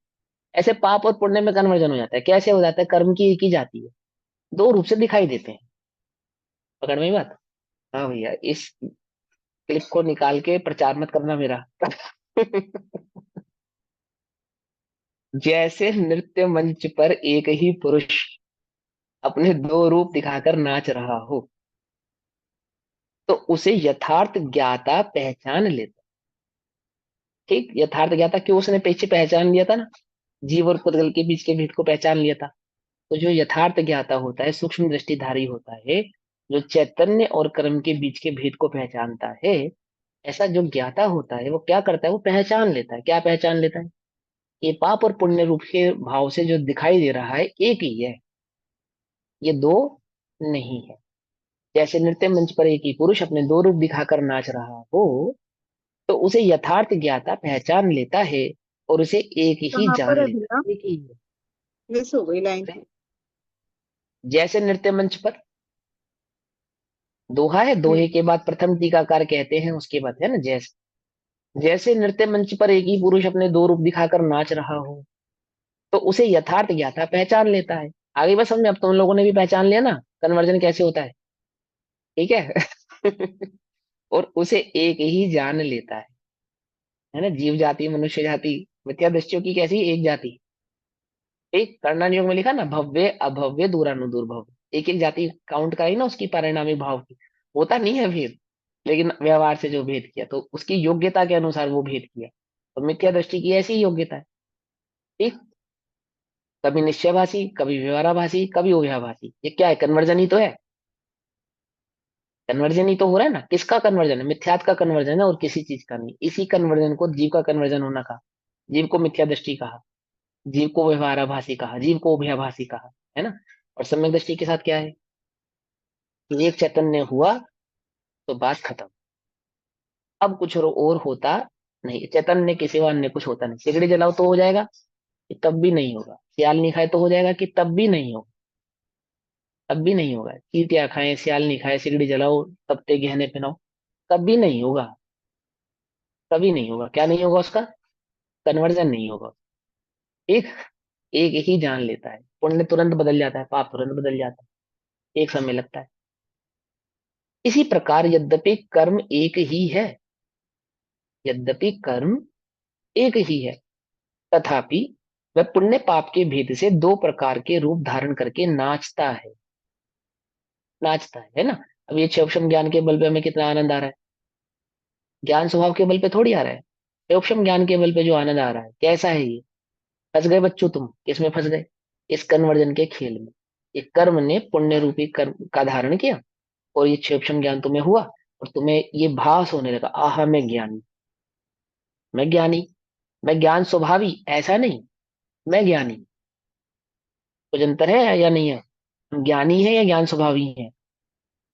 ऐसे पाप और पुण्य में कन्वर्जन हो जाता है। कैसे हो जाता है? कर्म की एक ही जाति है, दो रूप से दिखाई देते हैं। पकड़ में ही बात। हाँ भैया, इस क्लिप को निकाल के प्रचार मत करना मेरा। जैसे नृत्य मंच पर एक ही पुरुष अपने दो रूप दिखाकर नाच रहा हो, तो उसे यथार्थ ज्ञाता पहचान लेता। ठीक, यथार्थ ज्ञाता क्यों? उसने पीछे पहचान लिया था ना, जीव और पुद्गल के बीच के भेद को पहचान लिया था। तो जो यथार्थ ज्ञाता होता है, सूक्ष्म दृष्टिधारी होता है, जो चैतन्य और कर्म के बीच के भेद को पहचानता है, ऐसा जो ज्ञाता होता है वो क्या करता है? वो पहचान लेता है। क्या पहचान लेता है? ये पाप और पुण्य रूप के भाव से जो दिखाई दे रहा है एक ही है, ये दो नहीं है। जैसे नृत्य मंच पर एक ही पुरुष अपने दो रूप दिखाकर नाच रहा हो, तो उसे यथार्थ ज्ञाता पहचान लेता है और उसे एक ही कहाँ जान पर है लेता भैया? है, एक ही है। मिस हो गई लाइन। जैसे नृत्य मंच पर दोहा है, दोहे हम्म। के बाद प्रथम टीकाकार कहते हैं, उसके बाद है ना जैसे। जैसे नृत्य मंच पर एक ही पुरुष अपने दो रूप दिखाकर नाच रहा हो, तो उसे यथार्थ ज्ञाता पहचान लेता है। आगे बस समझ में, अब तुम लोगों ने भी पहचान लिया ना कन्वर्जन कैसे होता है। ठीक है। और उसे एक ही जान लेता है ना? जीव जाति, मनुष्य जाति, मिथ्या दृष्टियों की कैसी एक जाति। एक कर्णन योग में लिखा ना, भव्य अभव्य दूरानुदूर एक एक जाति काउंट कराई ना उसकी परिणामी भाव की। होता नहीं है भेद, लेकिन व्यवहार से जो भेद किया तो उसकी योग्यता के अनुसार वो भेद किया। तो मिथ्या दृष्टि की ऐसी ही योग्यता है। ठीक, कभी निश्चयभाषी, कभी व्यवहाराभासी, कभी उभयाभासी। ये क्या है? कन्वर्जन ही तो है। कन्वर्जन ही तो हो रहा है ना। किसका कन्वर्जन है? मिथ्यात का कन्वर्जन है और किसी चीज का नहीं। इसी कन्वर्जन को जीव का कन्वर्जन होना कहा। जीव को मिथ्या दृष्टि कहा, जीव को व्यवहाराभासी कहा, जीव को उभयाभासी कहा, है ना? और सम्यक दृष्टि के साथ क्या है कि एक चैतन्य हुआ तो बात खत्म। अब कुछ और होता नहीं, चैतन्य के सिवा अन्य कुछ होता नहीं। सिगड़ी जलाओ तो हो जाएगा कि तब भी नहीं होगा? सियाल नहीं खाए तो हो जाएगा कि तब भी नहीं होगा? तब भी नहीं होगा। चींटियां खाएं, सियाल नहीं खाए, सिगड़ी जलाओ, तपते गहने पहनाओ, तब भी नहीं होगा। कभी नहीं होगा। क्या नहीं होगा? उसका कन्वर्जन नहीं होगा। एक एक ही जान लेता है। पुण्य तुरंत बदल जाता है, पाप तुरंत बदल जाता है, एक समय लगता है। इसी प्रकार यद्यपि कर्म एक ही है, यद्यपि कर्म एक ही है, तथापि वह पुण्य पाप के भेद से दो प्रकार के रूप धारण करके नाचता है। नाचता है ना? अब ये क्षोभम ज्ञान के बल पे हमें कितना आनंद आ रहा है। ज्ञान स्वभाव के बल पे थोड़ी आ रहा है। क्षोभम ज्ञान के बल पे जो आनंद आ रहा है, कैसा है ये? फंस गए बच्चों तुम। किसमें फंस गए? इस कन्वर्जन के खेल में। ये कर्म ने पुण्य रूपी कर्म का धारण किया और ये क्षोभम ज्ञान तुम्हें हुआ, और तुम्हें ये भास होने लगा, आहा मैं ज्ञानी, मैं ज्ञानी, मैं ज्ञान स्वभावी, ऐसा नहीं, मैं ज्ञानी। कुछ अंतर है या नहीं है? हम ज्ञानी है या ज्ञान स्वभावी है?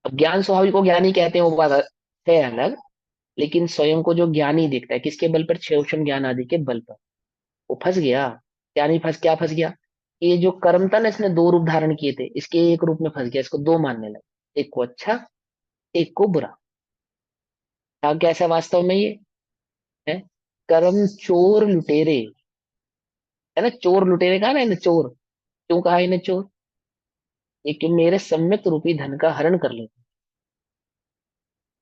अब ज्ञान स्वभावी को ज्ञानी कहते हैं, वो बात है अलग। लेकिन स्वयं को जो ज्ञानी देखता है किसके बल पर? क्षेम ज्ञान आदि के बल पर। वो फंस गया। ज्ञानी फंस, क्या फंस गया? ये जो कर्म था ना, इसने दो रूप धारण किए थे, इसके एक रूप में फंस गया, इसको दो मानने लगा, एक को अच्छा, एक को बुरा। था कैसा वास्तव में ये? है कर्म चोर लुटेरे, है ना? चोर लुटेरे कहा ना इन्हें चोर। क्यों कहा इन्हें चोर? ये कि मेरे सम्यक रूपी धन का हरण कर लेते,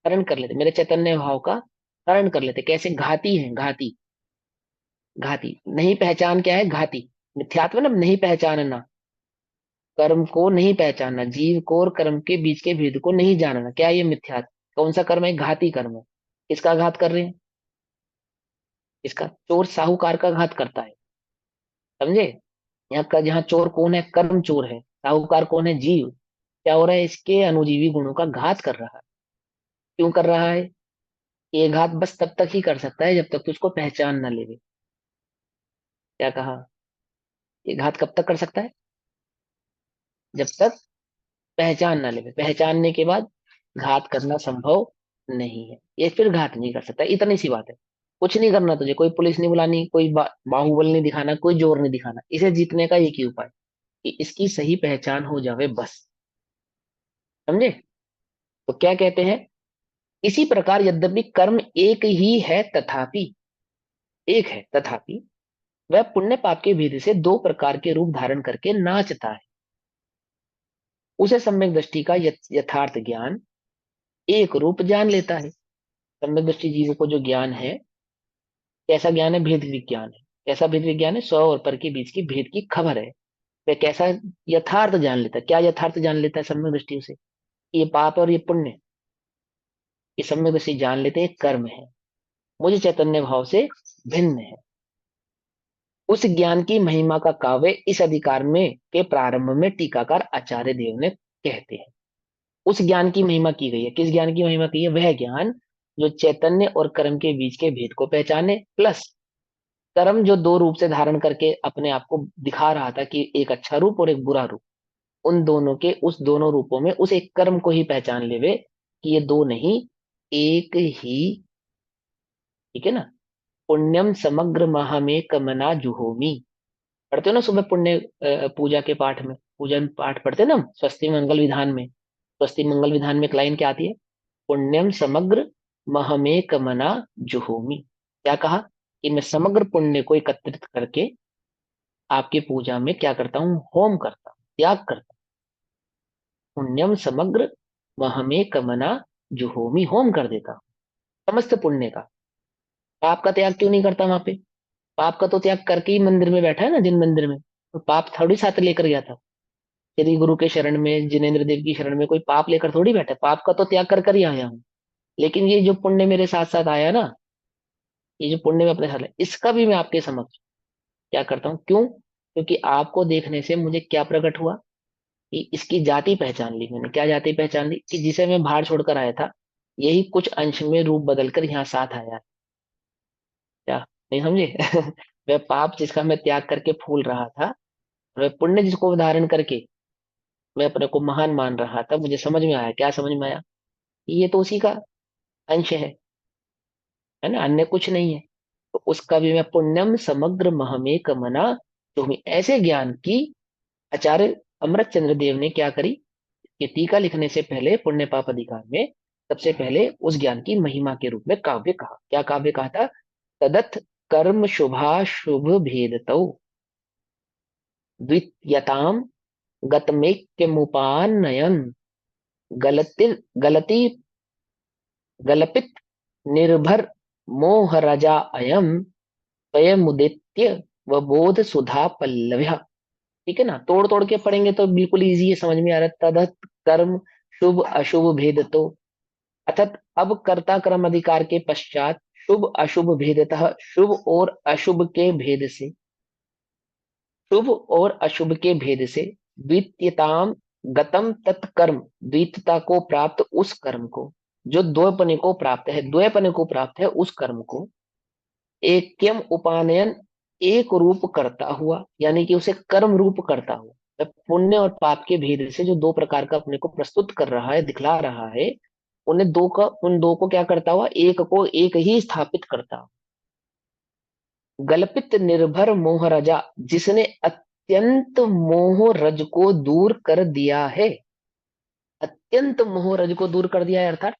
हरण कर लेते, मेरे चैतन्य भाव का हरण कर लेते। कैसे? घाती है, घाती। घाती नहीं पहचान, क्या है? घाती। मिथ्यात्व ना, नहीं पहचानना, कर्म को नहीं पहचानना, जीव को और कर्म के बीच के भेद को नहीं जानना, क्या ये मिथ्यात्व? कौन सा कर्म है? घाती कर्म है। किसका घात कर रहे हैं? इसका चोर साहूकार का घात करता है। समझे? यहाँ का, यहाँ चोर कौन है? कर्म चोर है। साहूकार कौन है? जीव। क्या हो रहा है, इसके अनुजीवी गुणों का घात कर रहा है। क्यों कर रहा है? ये घात बस तब तक ही कर सकता है जब तक तो उसको पहचान ना लेवे। क्या कहा? ये घात कब तक कर सकता है? जब तक पहचान ना लेवे। पहचानने के बाद घात करना संभव नहीं है। ये फिर घात नहीं कर सकता। इतनी सी बात है। कुछ नहीं करना तुझे, कोई पुलिस नहीं बुलानी, कोई बाहुबल नहीं दिखाना, कोई जोर नहीं दिखाना। इसे जीतने का एक ही उपाय कि इसकी सही पहचान हो जावे बस। समझे? तो क्या कहते हैं, इसी प्रकार यद्यपि कर्म एक ही है तथापि, एक है तथापि वह पुण्य पाप के भेद से दो प्रकार के रूप धारण करके नाचता है। उसे सम्यक दृष्टि का यथार्थ ज्ञान एक रूप जान लेता है। सम्यक दृष्टि जीवों को जो ज्ञान है, कैसा ज्ञान है? भेद विज्ञान है। कैसा भेद विज्ञान है? स्व और पर के बीच की भेद की खबर है। वह कैसा यथार्थ जान लेता है? क्या यथार्थ जान लेता है सम्यक दृष्टि से? ये पाप और ये पुण्य, ये सम्यक दृष्टि जान लेते हैं कर्म है, मुझे चैतन्य भाव से भिन्न है। उस ज्ञान की महिमा का काव्य इस अधिकार में के प्रारंभ में टीकाकार आचार्य देव ने कहते हैं। उस ज्ञान की महिमा की गई है। किस ज्ञान की महिमा की है? वह ज्ञान जो चैतन्य और कर्म के बीच के भेद को पहचाने, प्लस कर्म जो दो रूप से धारण करके अपने आप को दिखा रहा था कि एक अच्छा रूप और एक बुरा रूप, उन दोनों के, उस दोनों रूपों में उस एक कर्म को ही पहचान लेवे कि ये दो नहीं, एक ही। ठीक है ना? पुण्यम समग्र महामे कमना जुहोमी। पढ़ते हो ना सुबह पुण्य पूजा के पाठ में, पूजन पाठ पढ़ते हैं ना हम, स्वस्ति मंगल विधान में। स्वस्ति मंगल विधान में एक लाइन क्या आती है? पुण्यम समग्र महमेक मना जुहोमी। क्या कहा? कि मैं समग्र पुण्य को एकत्रित करके आपकी पूजा में क्या करता हूँ? होम करता हूँ, त्याग करता हूँ। पुण्यम समग्र महमेक मना जुहोमी, होम कर देता हूँ समस्त पुण्य का। पाप का त्याग क्यों नहीं करता वहां पे? पाप का तो त्याग करके ही मंदिर में बैठा है ना, जिन मंदिर में। तो पाप थोड़ी साथ लेकर गया था। श्री गुरु के शरण में, जिनेन्द्र देव की शरण में कोई पाप लेकर थोड़ी बैठा। पाप का तो त्याग कर कर ही आया हूँ। लेकिन ये जो पुण्य मेरे साथ साथ आया ना, ये जो पुण्य में अपने साथ है, इसका भी मैं आपके समक्ष क्या करता हूँ? क्यों? क्योंकि आपको देखने से मुझे क्या प्रकट हुआ कि इसकी जाति पहचान ली मैंने। क्या जाति पहचान ली? कि जिसे मैं बाहर छोड़कर आया था, यही कुछ अंश में रूप बदलकर यहाँ साथ आया है। क्या नहीं समझे? वह पाप जिसका मैं त्याग करके फूल रहा था, वह पुण्य जिसको धारण करके मैं अपने को महान मान रहा था, मुझे समझ में आया। क्या समझ में आया? कि ये तो उसी का अंश है ना, अन्य कुछ नहीं है। तो उसका भी मैं पुण्यम समग्र महमेक मना, तो हमें ऐसे ज्ञान की आचार्य अमृत चंद्र देव ने क्या करी कि टीका लिखने से पहले पुण्य पाप अधिकार में सबसे पहले उस ज्ञान की महिमा के रूप में काव्य कहा। क्या काव्य कहा था? तदथ कर्म शुभा शुभ भेदतौ द्वितीयताम गतमेक्यमुपानयन गलति गलति गलपित निर्भर मोह रजा अयम स्वयमुदित्य व बोध सुधा पल्लव्य। ठीक है ना? तोड़ तोड़ के पढ़ेंगे तो बिल्कुल इजी है, समझ में आ रहा है। तदत कर्म शुभ अशुभ भेद तो, अर्थात अब कर्ता कर्म अधिकार के पश्चात शुभ अशुभ भेदतः, शुभ और अशुभ के भेद से, शुभ और अशुभ के भेद से द्वितीयताम गतम तत्कर्म, द्वितीयता को प्राप्त उस कर्म को, जो द्वैपने को प्राप्त है, द्वैपने को प्राप्त है उस कर्म को एकम उपानयन, एक रूप करता हुआ, यानी कि उसे कर्म रूप करता हुआ। जब पुण्य और पाप के भेद से जो दो प्रकार का अपने को प्रस्तुत कर रहा है, दिखला रहा है, उन्हें दो का, उन दो को क्या करता हुआ? एक को एक ही स्थापित करता हुआ। गल्पित निर्भर मोह रजा, जिसने अत्यंत मोह रज को दूर कर दिया है। अत्यंत मोह रज को दूर कर दिया है, अर्थात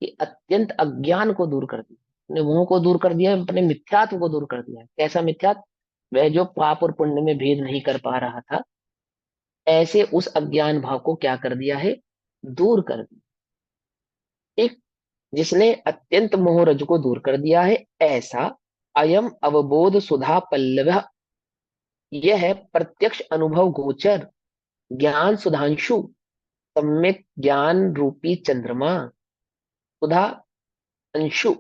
कि अत्यंत अज्ञान को दूर कर दिया, अपने मोह को दूर कर दिया है, अपने मिथ्यात्व को दूर कर दिया है। कैसा मिथ्यात्व? वह जो पाप और पुण्य में भेद नहीं कर पा रहा था, ऐसे उस अज्ञान भाव को क्या कर दिया है? दूर कर दिया। ठीक? जिसने अत्यंत मोह रज को दूर कर दिया है, ऐसा अयम अवबोध सुधा पल्लव, यह है प्रत्यक्ष अनुभव गोचर ज्ञान सुधांशु, सम्यक ज्ञान रूपी चंद्रमा। सुधा अंशु,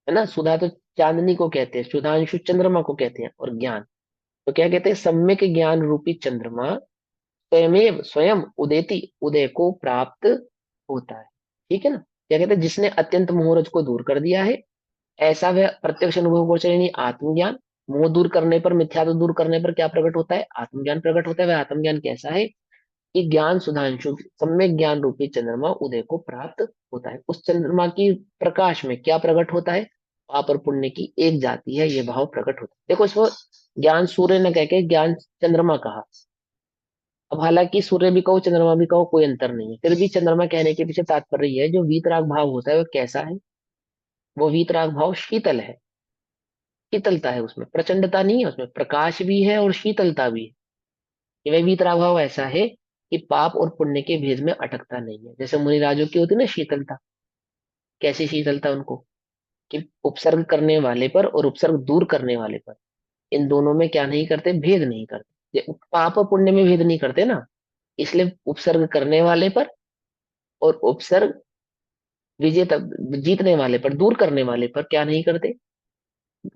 है ना? सुधा तो चांदनी को कहते हैं, सुधांशु चंद्रमा को कहते हैं, और ज्ञान तो क्या कहते हैं? सम्यक ज्ञान रूपी चंद्रमा स्वयमेव स्वयं उदेति, उदय को प्राप्त होता है। ठीक है ना। क्या कहते हैं, जिसने अत्यंत मोहरज को दूर कर दिया है, ऐसा वह प्रत्यक्ष अनुभव गोचर यानी आत्मज्ञान। मोह दूर करने पर, मिथ्या तो दूर करने पर क्या प्रकट होता है, आत्मज्ञान प्रकट होता है। वह आत्मज्ञान कैसा है कि ज्ञान सुधांशु सम्यक ज्ञान रूपी चंद्रमा उदय को प्राप्त होता है। उस चंद्रमा की प्रकाश में क्या प्रकट होता है, पाप और पुण्य की एक जाति है, ये भाव प्रकट होता है। देखो इसको ज्ञान सूर्य न कह के ज्ञान चंद्रमा कहा। अब हालांकि सूर्य भी कहो चंद्रमा भी कहो कोई अंतर नहीं है, फिर भी चंद्रमा कहने के पीछे तात्पर्य यह है जो वीतराग भाव होता है वो कैसा है, वो वीतराग भाव शीतल है। शीतलता है उसमें, प्रचंडता नहीं है, उसमें प्रकाश भी है और शीतलता भी है। ये वह वीतराग भाव ऐसा है कि पाप और पुण्य के भेद में अटकता नहीं है। जैसे मुनिराजों की होती है ना शीतलता, कैसी शीतलता उनको, कि उपसर्ग करने वाले पर और उपसर्ग दूर करने वाले पर, इन दोनों में क्या नहीं करते, भेद नहीं करते। ये पाप और पुण्य में भेद नहीं करते ना, इसलिए उपसर्ग करने वाले पर और उपसर्ग विजेता जीतने वाले पर, दूर करने वाले पर क्या नहीं करते,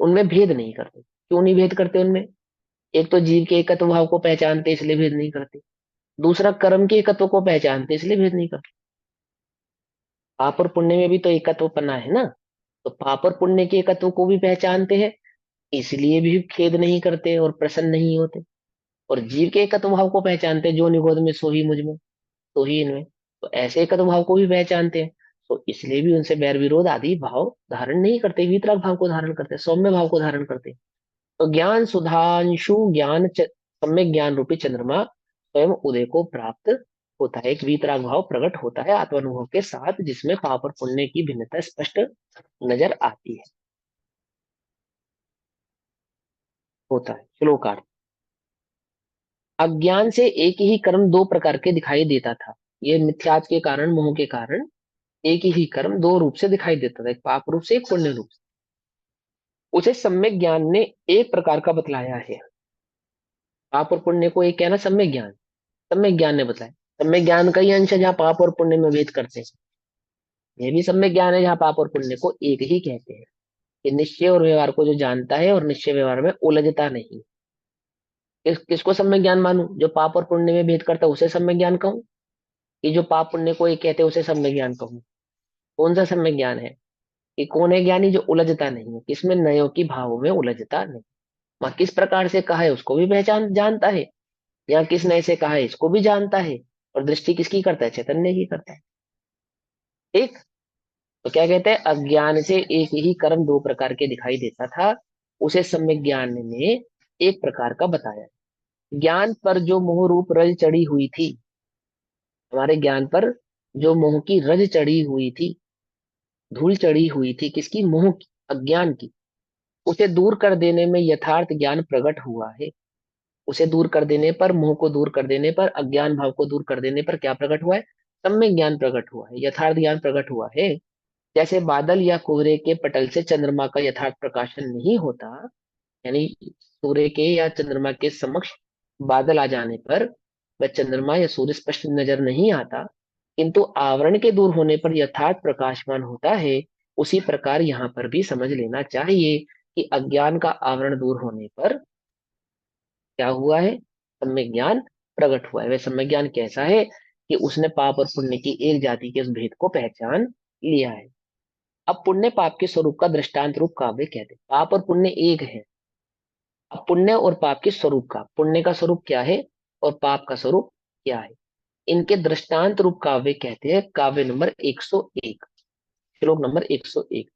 उनमें भेद नहीं करते। क्यों नहीं भेद करते उनमें, एक तो जीव के एकत्व भाव को पहचानते इसलिए भेद नहीं करते, दूसरा कर्म के एकत्व को पहचानते इसलिए भेद नहीं करते। पाप और पुण्य में भी तो एकत्व पना है ना, तो पाप और पुण्य के एकत्व को भी पहचानते हैं इसलिए भी खेद नहीं करते और प्रसन्न नहीं होते। और जीव के एकत्व भाव को पहचानते हैं, जो निगोद में सो ही मुझ में, तो ही इनमें, तो ऐसे एकत्व भाव को भी पहचानते हैं, तो इसलिए भी उनसे बैर विरोध आदि भाव धारण नहीं करते, वितराग भाव को धारण करते, सौम्य भाव को धारण करते। तो ज्ञान सुधांशु सम्यक ज्ञान रूपी चंद्रमा स्वयं उदय को प्राप्त होता है, एक वीतराग भाव प्रकट होता है आत्मानुभव के साथ, जिसमें पाप और पुण्य की भिन्नता स्पष्ट नजर आती है, होता है। श्लोकार्थ। अज्ञान से एक ही कर्म दो प्रकार के दिखाई देता था। ये मिथ्यात्व के कारण, मोह के कारण एक ही कर्म दो रूप से दिखाई देता था, एक पाप रूप से एक पुण्य रूप से। उसे सम्यक ज्ञान ने एक प्रकार का बतलाया है। पाप और पुण्य को एक कहना सम्यक ज्ञान, सम्यक ज्ञान ने बताया। सम्यक ज्ञान का ही अंश है जहाँ पाप और पुण्य में भेद करते हैं, ये भी सम्यक ज्ञान है जहाँ पाप और पुण्य को एक ही कहते हैं, कि निश्चय और व्यवहार को जो जानता है और निश्चय व्यवहार में उलझता नहीं। किसको सम्यक ज्ञान मानूं, जो पाप और पुण्य में भेद करता है उसे सम्यक ज्ञान कहूं, कि जो पाप पुण्य को एक कहते हैं उसे सम्यक ज्ञान कहूं। कौन सा सम्यक ज्ञान है, कि कौन है ज्ञानी जो उलझता नहीं है, किसमें नयों की भावों में उलझता नहीं। वह किस प्रकार से कहा है उसको भी पहचान जानता है, या किस नए से कहा है इसको भी जानता है, और दृष्टि किसकी करता है, चैतन्य की करता है। ठीक। तो क्या कहते हैं, अज्ञान से एक ही कर्म दो प्रकार के दिखाई देता था, उसे सम्यक ज्ञान ने एक प्रकार का बताया। ज्ञान पर जो मोह रूप रज चढ़ी हुई थी, हमारे ज्ञान पर जो मोह की रज चढ़ी हुई थी, धूल चढ़ी हुई थी, किसकी, मोह की, अज्ञान की, उसे दूर कर देने में यथार्थ ज्ञान प्रकट हुआ है। उसे दूर कर देने पर, मोह को दूर कर देने पर, अज्ञान भाव को दूर कर देने पर क्या प्रकट हुआ है, सम्यक ज्ञान प्रकट हुआ है, यथार्थ ज्ञान प्रकट हुआ है। जैसे बादल या कोहरे के पटल से चंद्रमा का यथार्थ प्रकाशन नहीं होता, यानी सूर्य के या चंद्रमा के समक्ष बादल आ जाने पर वह चंद्रमा या सूर्य स्पष्ट नजर नहीं आता, किंतु आवरण के दूर होने पर यथार्थ प्रकाशमान होता है। उसी प्रकार यहाँ पर भी समझ लेना चाहिए कि अज्ञान का आवरण दूर होने पर क्या हुआ है, सम्यक ज्ञान प्रकट हुआ है। वह सम्यक ज्ञान कैसा है, कि उसने पाप और पुण्य की एक जाति के उस भेद को पहचान लिया है। अब पुण्य पाप के स्वरूप का दृष्टांत रूप काव्य कहते हैं। पाप और पुण्य एक है। अब पुण्य और पाप के स्वरूप का, पुण्य का स्वरूप क्या है और पाप का स्वरूप क्या है, इनके दृष्टांत रूप काव्य कहते हैं। काव्य नंबर 101, श्लोक नंबर 101।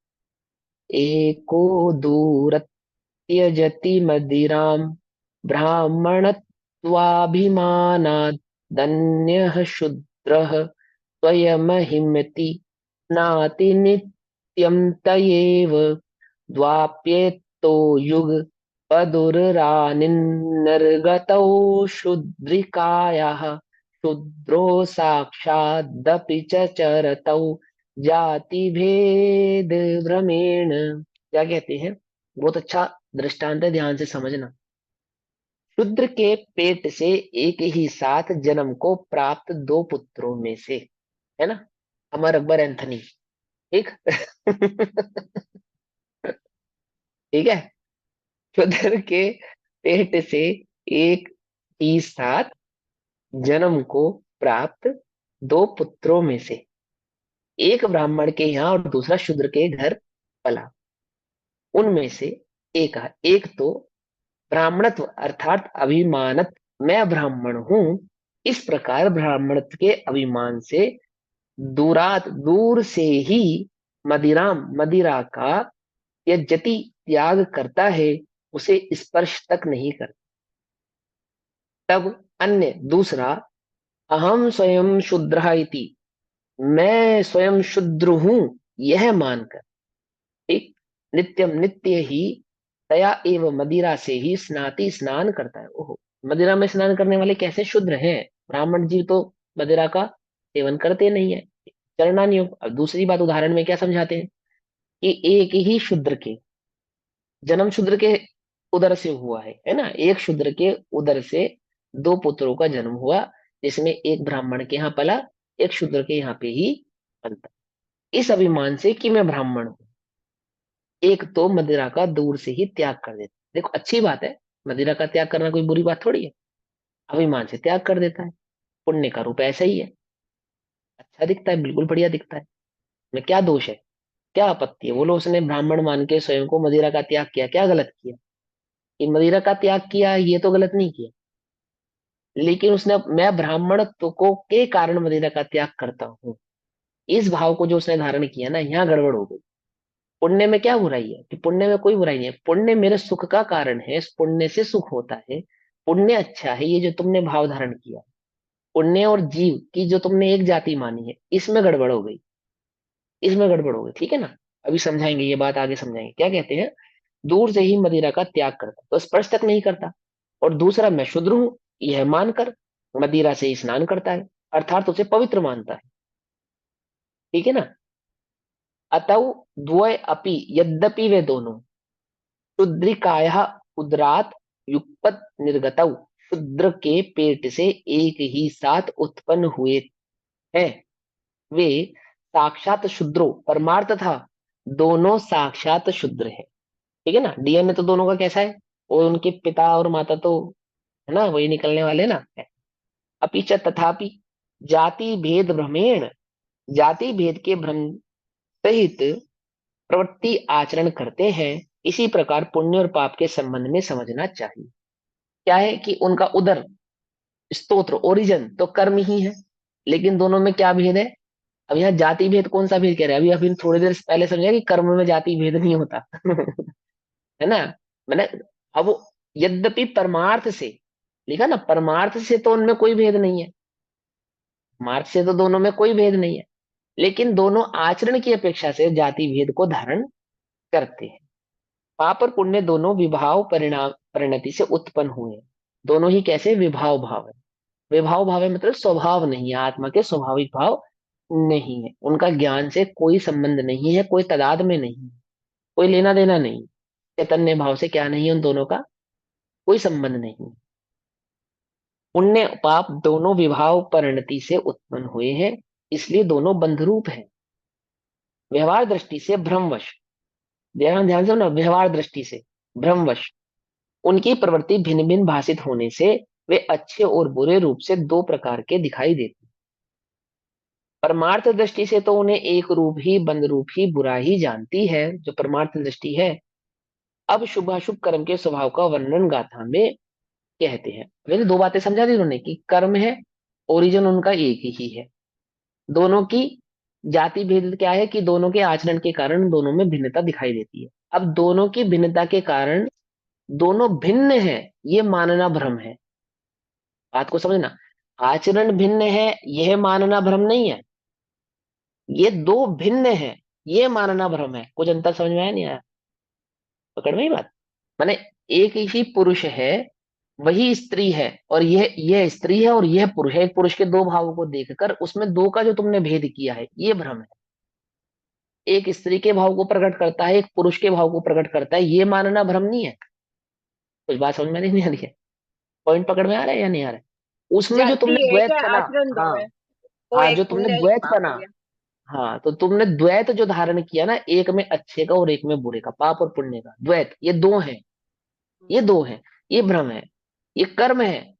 एको दूर त्यजति मदिराम ब्राह्मणत्वाभिमानात् धन्यः शूद्रः स्वयमहिमति नाति नित्यं तयेव द्वाप्येतो युग पदुरानिर्गतौ शूद्रिकायाः शूद्रो साक्षादपि च चरतौ जाति भेद भ्रमेण। क्या कहते हैं, बहुत अच्छा दृष्टांत है, ध्यान से समझना। शूद्र के पेट से एक ही साथ जन्म को प्राप्त दो पुत्रों में से, है ना, अमर अकबर एंथनी, ठीक ठीक है। शूद्र के पेट से एक ही साथ जन्म को प्राप्त दो पुत्रों में से एक ब्राह्मण के यहाँ और दूसरा शूद्र के घर पला। उनमें से एक तो ब्राह्मणत्व अर्थात अभिमानत मैं ब्राह्मण हूं, इस प्रकार ब्राह्मणत्व के अभिमान से दूरात दूर से ही मदिराम मदिरा का यज्जति त्याग करता है, उसे स्पर्श तक नहीं करता। तब अन्य दूसरा अहम स्वयं शूद्र इति, मैं स्वयं शूद्र हूं यह मानकर, ठीक, नित्यम नित्य ही तया एवं मदिरा से ही स्नाति स्नान करता है। ओहो, मदिरा में स्नान करने वाले कैसे शूद्र हैं? ब्राह्मण जीव तो मदिरा का सेवन करते नहीं है, चरणानी योग। अब दूसरी बात उदाहरण में क्या समझाते हैं कि एक ही शूद्र के जन्म शूद्र के उदर से हुआ है ना, एक शूद्र के उदर से दो पुत्रों का जन्म हुआ, जिसमें एक ब्राह्मण के यहाँ पला, एक शूद्र के यहाँ पे ही पलता। इस अभिमान से कि मैं ब्राह्मण हूं, एक तो मदिरा का दूर से ही त्याग कर देता। देखो अच्छी बात है, मदिरा का त्याग करना कोई बुरी बात थोड़ी है। अभिमान से त्याग कर देता है, पुण्य का रूप ऐसा ही है। अच्छा दिखता है, बिल्कुल बढ़िया दिखता है। में क्या दोष है, क्या आपत्ति है? बोलो, उसने ब्राह्मण मान के स्वयं को मदिरा का त्याग किया, क्या गलत किया? कि मदिरा का त्याग किया ये तो गलत नहीं किया, लेकिन उसने मैं ब्राह्मणत्व को के कारण मदिरा का त्याग करता हूँ, इस भाव को जो उसने धारण किया ना, यहाँ गड़बड़ हो गई। पुण्य में क्या बुराई है? कि पुण्य में कोई बुराई नहीं है, पुण्य मेरे सुख का कारण है, इस पुण्य से सुख होता है, पुण्य अच्छा है। ये जो तुमने भाव धारण किया, पुण्य और जीव की जो तुमने एक जाति मानी है, इसमें गड़बड़ हो गई, इसमें गड़बड़ हो गई, ठीक है ना। अभी समझाएंगे, ये बात आगे समझाएंगे। क्या कहते हैं, दूर से ही मदिरा का त्याग करता, तो स्पर्श तक नहीं करता। और दूसरा, मैं शूद्र हूं यह मानकर मदिरा से ही स्नान करता है, अर्थात उसे पवित्र मानता है, ठीक है ना। अतः द्वय अपि, यद्यपि वे दोनों शूद्रिकाया उदरात युगपत निर्गतौ, शूद्र के पेट से एक ही साथ उत्पन्न हुए हैं, वे साक्षात शूद्रो परमार्थ था, दोनों साक्षात शूद्र है, ठीक है ना। डीएनए तो दोनों का कैसा है, और उनके पिता और माता तो है ना, वही निकलने वाले ना। अपिच तथापि जाति भेद भ्रमेण, जाति भेद के भ्रम सहित प्रवृत्ति आचरण करते हैं, इसी प्रकार पुण्य और पाप के संबंध में समझना चाहिए। क्या है कि उनका उदर स्तोत्र ओरिजिन तो कर्म ही है, लेकिन दोनों में क्या भेद है? अब यहाँ जाति भेद कौन सा भेद कह रहे हैं? अभी अभी थोड़ी देर पहले समझा कि कर्म में जाति भेद नहीं होता है ना। मैंने अब यद्यपि परमार्थ से लिखा ना, परमार्थ से तो उनमें कोई भेद नहीं है, मार्थ से तो दोनों में कोई भेद नहीं है, लेकिन दोनों आचरण की अपेक्षा से जाति भेद को धारण करते हैं। पाप और पुण्य दोनों विभाव परिणाम परिणति से उत्पन्न हुए हैं। दोनों ही कैसे? विभाव भाव है। विभाव भाव है मतलब स्वभाव नहीं है, आत्मा के स्वाभाविक भाव नहीं है, उनका ज्ञान से कोई संबंध नहीं है, कोई तदाद में नहीं है, कोई लेना देना नहीं। चैतन्य भाव से क्या नहीं है, उन दोनों का कोई संबंध नहीं है। पुण्य पाप दोनों विभाव परिणति से उत्पन्न हुए हैं, इसलिए दोनों बंध रूप है। व्यवहार दृष्टि से भ्रमवश, ध्यान ध्यान से ना, व्यवहार दृष्टि से भ्रमवश उनकी प्रवृत्ति भिन्न भिन्न भाषित होने से वे अच्छे और बुरे रूप से दो प्रकार के दिखाई देते। परमार्थ दृष्टि से तो उन्हें एक रूप ही, बंद रूप ही, बुरा ही जानती है, जो परमार्थ दृष्टि है। अब शुभाशुभ कर्म के स्वभाव का वर्णन गाथा में कहते हैं। मैंने दो बातें समझा दी उन्होंने कि कर्म है, ओरिजिन उनका एक ही है। दोनों की जाति भेद क्या है कि दोनों के आचरण के कारण दोनों में भिन्नता दिखाई देती है। अब दोनों की भिन्नता के कारण दोनों भिन्न है, ये मानना भ्रम है। बात को समझना, आचरण भिन्न है यह मानना भ्रम नहीं है, ये दो भिन्न है ये मानना भ्रम है। कुछ अंतर समझ में आया नहीं आया? पकड़ में ही बात। माने एक ही पुरुष है, वही स्त्री है, और यह स्त्री है और यह पुरुष है। एक पुरुष के दो भावों को देखकर उसमें दो का जो तुमने भेद किया है, ये भ्रम है। एक स्त्री के भाव को प्रकट करता है, एक पुरुष के भाव को प्रकट करता है, ये मानना भ्रम नहीं है। कुछ बात समझ में नहीं आ रही है? पॉइंट पकड़ में आ रहा है या नहीं आ रहा है? उसमें जो जाति तुमने एक द्वैत है, पना, आचरण दो हाँ है। वो हाँ, जो एक तुमने पुण्य एक द्वैत पाप पना, हो गया। हाँ, तो तुमने द्वैत जो धारण किया ना, एक में अच्छे का और एक में बुरे का, पाप और पुण्य का द्वैत, ये दो हैं, ये दो हैं, ये भ्रम है, ये कर्म है।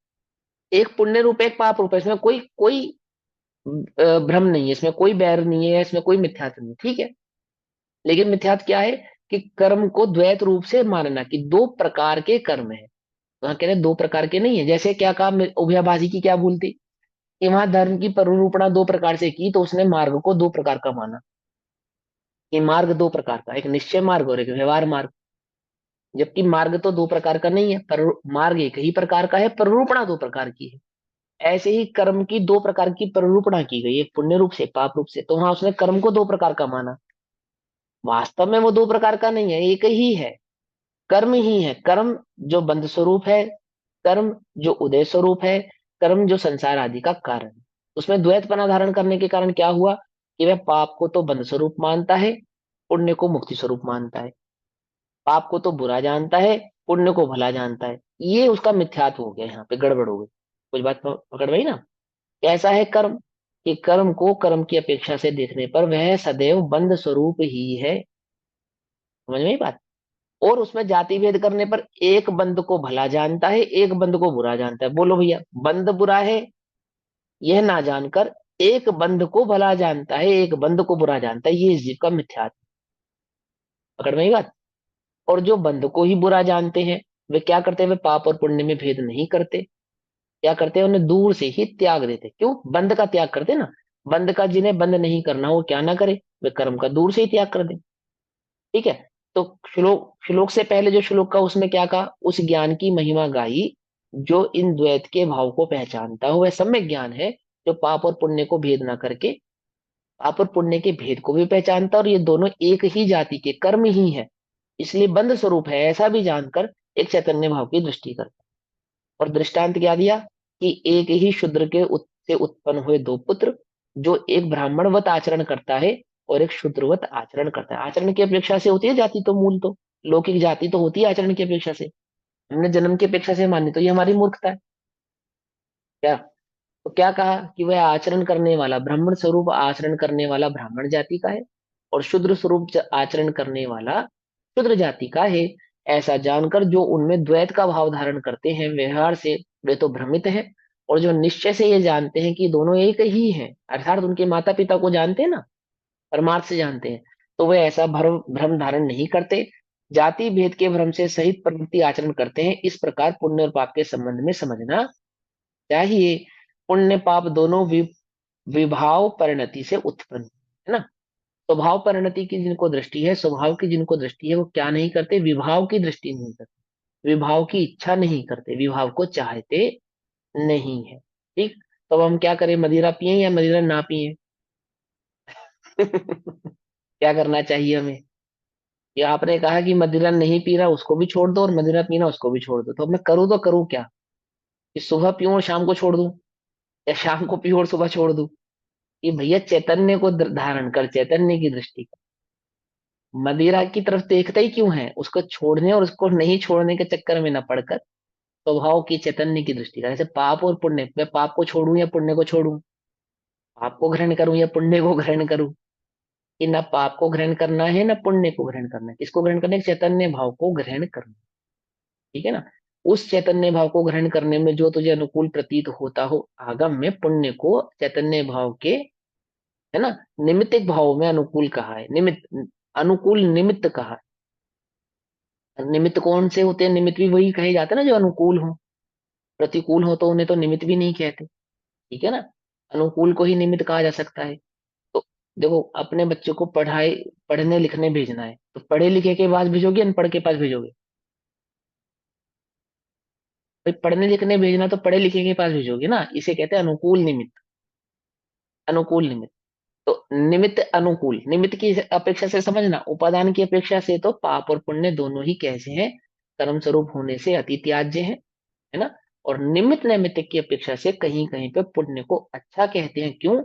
एक पुण्य रूप है, एक पाप रूप है, इसमें कोई कोई भ्रम नहीं है, इसमें कोई बैर नहीं है, इसमें कोई मिथ्यात्व नहीं, ठीक है। लेकिन मिथ्यात्व क्या है कि कर्म को द्वैत रूप से मानना कि दो प्रकार के कर्म है। वहां कह रहे हैं दो प्रकार के नहीं है, जैसे क्या कहा उभयभाषी की क्या भूल थी कि वहां धर्म की प्ररूपणा दो प्रकार से की, तो उसने मार्ग को दो प्रकार का माना कि मार्ग दो प्रकार का, एक निश्चय मार्ग और एक व्यवहार मार्ग। जबकि मार्ग तो दो प्रकार का नहीं है, पर मार्ग एक ही प्रकार का है, प्ररूपणा दो प्रकार की है। ऐसे ही कर्म की दो प्रकार की प्ररूपणा की गई, एक पुण्य रूप से पाप रूप से, तो वहां उसने कर्म को दो प्रकार का माना। वास्तव में वो दो प्रकार का नहीं है, एक ही है, कर्म ही है। कर्म जो बंध स्वरूप है, कर्म जो उदय स्वरूप है, कर्म जो संसार आदि का कारण है। उसमें द्वैतपना धारण करने के कारण क्या हुआ कि वह पाप को तो बंध स्वरूप मानता है, पुण्य को मुक्ति स्वरूप मानता है। पाप को तो बुरा जानता है, पुण्य को भला जानता है। ये उसका मिथ्यात्व हो गया, यहाँ पे गड़बड़ हो गई। कुछ बात पकड़ गई ना। कैसा है कर्म कि कर्म को कर्म की अपेक्षा से देखने पर वह सदैव बंध स्वरूप ही है। समझ में आई बात। और उसमें जाति भेद करने पर एक बंद को भला जानता है, एक बंद को बुरा जानता है। बोलो भैया, बंद बुरा है यह ना जानकर एक बंद को भला जानता है, एक बंद को बुरा जानता है, ये इस जीव का मिथ्यात्व। पकड़ में आई बात। और जो बंद को ही बुरा जानते हैं, वे क्या करते हैं, वे पाप और पुण्य में भेद नहीं करते। क्या करते हैं, उन्हें दूर से ही त्याग देते। क्यों बंद का त्याग करते ना। बंद का जिन्हें बंद नहीं करना वो क्या ना करे, वे कर्म का दूर से ही त्याग कर दे। ठीक है। तो श्लोक श्लोक से पहले जो श्लोक का उसमें क्या कहा, उस ज्ञान की महिमा गाई जो इन द्वैत के भाव को पहचानता हो, वह सम्यक ज्ञान है जो पाप और पुण्य को भेद ना करके पाप और पुण्य के भेद को भी पहचानता, और ये दोनों एक ही जाति के कर्म ही है, इसलिए बंध स्वरूप है, ऐसा भी जानकर एक चैतन्य भाव की दृष्टि करता। और दृष्टांत क्या दिया कि एक ही शूद्र के से उत्पन्न हुए दो पुत्र, जो एक ब्राह्मणवत आचरण करता है और एक शूद्रवत आचरण करता है। आचरण की अपेक्षा से होती है जाति, तो मूल तो लौकिक जाति तो होती है आचरण की अपेक्षा से। हमने जन्म की अपेक्षा से मानी, तो ये हमारी मूर्खता है क्या। तो क्या कहा कि वह आचरण करने वाला ब्राह्मण स्वरूप आचरण करने वाला ब्राह्मण जाति का है, और शूद्र स्वरूप आचरण करने वाला शूद्र जाति का है। ऐसा जानकर जो उनमें द्वैत का भाव धारण करते हैं व्यवहार से, वे तो भ्रमित हैं। और जो निश्चय से ये जानते हैं कि दोनों एक ही हैं, अर्थात उनके माता पिता को जानते हैं ना, परमार्थ से जानते हैं, तो वे ऐसा भ्रम भ्रम धारण नहीं करते। जाति भेद के भ्रम से सहित प्रवृत्ति आचरण करते हैं। इस प्रकार पुण्य और पाप के संबंध में समझना चाहिए। पुण्य पाप दोनों विभाव परिणति से उत्पन्न है ना। स्वभाव परिणति की जिनको दृष्टि है, स्वभाव की जिनको दृष्टि है, वो क्या नहीं करते, विभाव की दृष्टि नहीं करते, विभाव की इच्छा नहीं करते, विभाव को चाहते नहीं है। ठीक। तो अब हम क्या करें, मदिरा पिए या मदिरा ना पिए? क्या करना चाहिए हमें। कि आपने कहा कि मदिरा नहीं पी रहा उसको भी छोड़ दो और मदिरा पीना उसको भी छोड़ दो, तो अब मैं करूँ तो करूँ क्या, कि सुबह पीऊं और शाम को छोड़ दूं, या शाम को पीऊं और सुबह छोड़ दूं? कि भैया चैतन्य को धारण कर, चैतन्य की दृष्टि कर। मदिरा की तरफ देखता ही क्यों है, उसको छोड़ने और उसको नहीं छोड़ने के चक्कर में न पड़कर स्वभाव की चैतन्य की दृष्टि कर। जैसे पाप और पुण्य, मैं पाप को छोड़ूं या पुण्य को छोड़ूं, पाप को ग्रहण करूं या पुण्य को ग्रहण करूं? कि ना पाप को ग्रहण करना है ना पुण्य को ग्रहण करना है, किसको ग्रहण करना है, चैतन्य भाव को ग्रहण करना। ठीक है ना। उस चैतन्य भाव को ग्रहण करने में जो तुझे अनुकूल प्रतीत होता हो, आगम में पुण्य को चैतन्य भाव के, है ना, निमित्तिक भाव में अनुकूल कहा है, निमित्त अनुकूल निमित्त कहा है। निमित्त कौन से होते हैं, निमित्त भी वही कहे जाते हैं ना जो अनुकूल हो। प्रतिकूल हो तो उन्हें तो निमित्त भी नहीं कहते। ठीक है ना। अनुकूल को ही निमित्त कहा जा सकता है। तो देखो, अपने बच्चे को पढ़ने लिखने भेजना है, तो पढ़े लिखे के पास भेजोगे अनपढ़ के पास भेजोगे? भाई पढ़ने लिखने भेजना तो पढ़े लिखे के पास भेजोगे ना, इसे कहते हैं अनुकूल निमित्त। अनुकूल निमित्त। तो निमित्त अनुकूल, निमित्त की अपेक्षा से समझना, उपादान की अपेक्षा से तो पाप और पुण्य दोनों ही कैसे हैं, कर्म स्वरूप होने से अति त्याज्य है ना। और निमित्त नैमित्तिक की अपेक्षा से कहीं कहीं पे पुण्य को अच्छा कहते हैं। क्यों?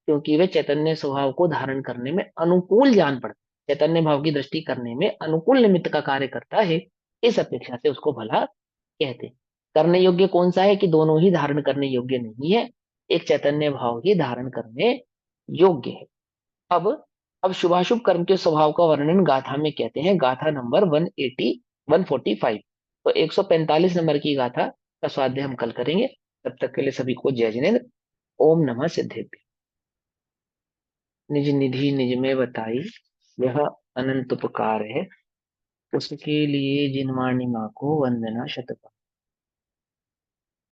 क्योंकि वे चैतन्य स्वभाव को धारण करने में अनुकूल जान पड़ते, चैतन्य भाव की दृष्टि करने में अनुकूल निमित्त का कार्य करता है, इस अपेक्षा से उसको भला कहते हैं। करने योग्य कौन सा है, कि दोनों ही धारण करने योग्य नहीं है, एक चैतन्य भाव ही धारण करने योग्य है। अब अब शुभाशुभ कर्म के स्वभाव का वर्णन गाथा में कहते हैं, गाथा नंबर 145। तो 145 नंबर की गाथा का स्वाध्याय हम कल करेंगे। तब तक के लिए सभी को जय जिनेन्द्र। ओम नमः सिद्धेभ्य। निज निधि निज में बताई, यह अनंत उपकार है, उसके लिए जिनवाणी माँ को वंदना शतबार।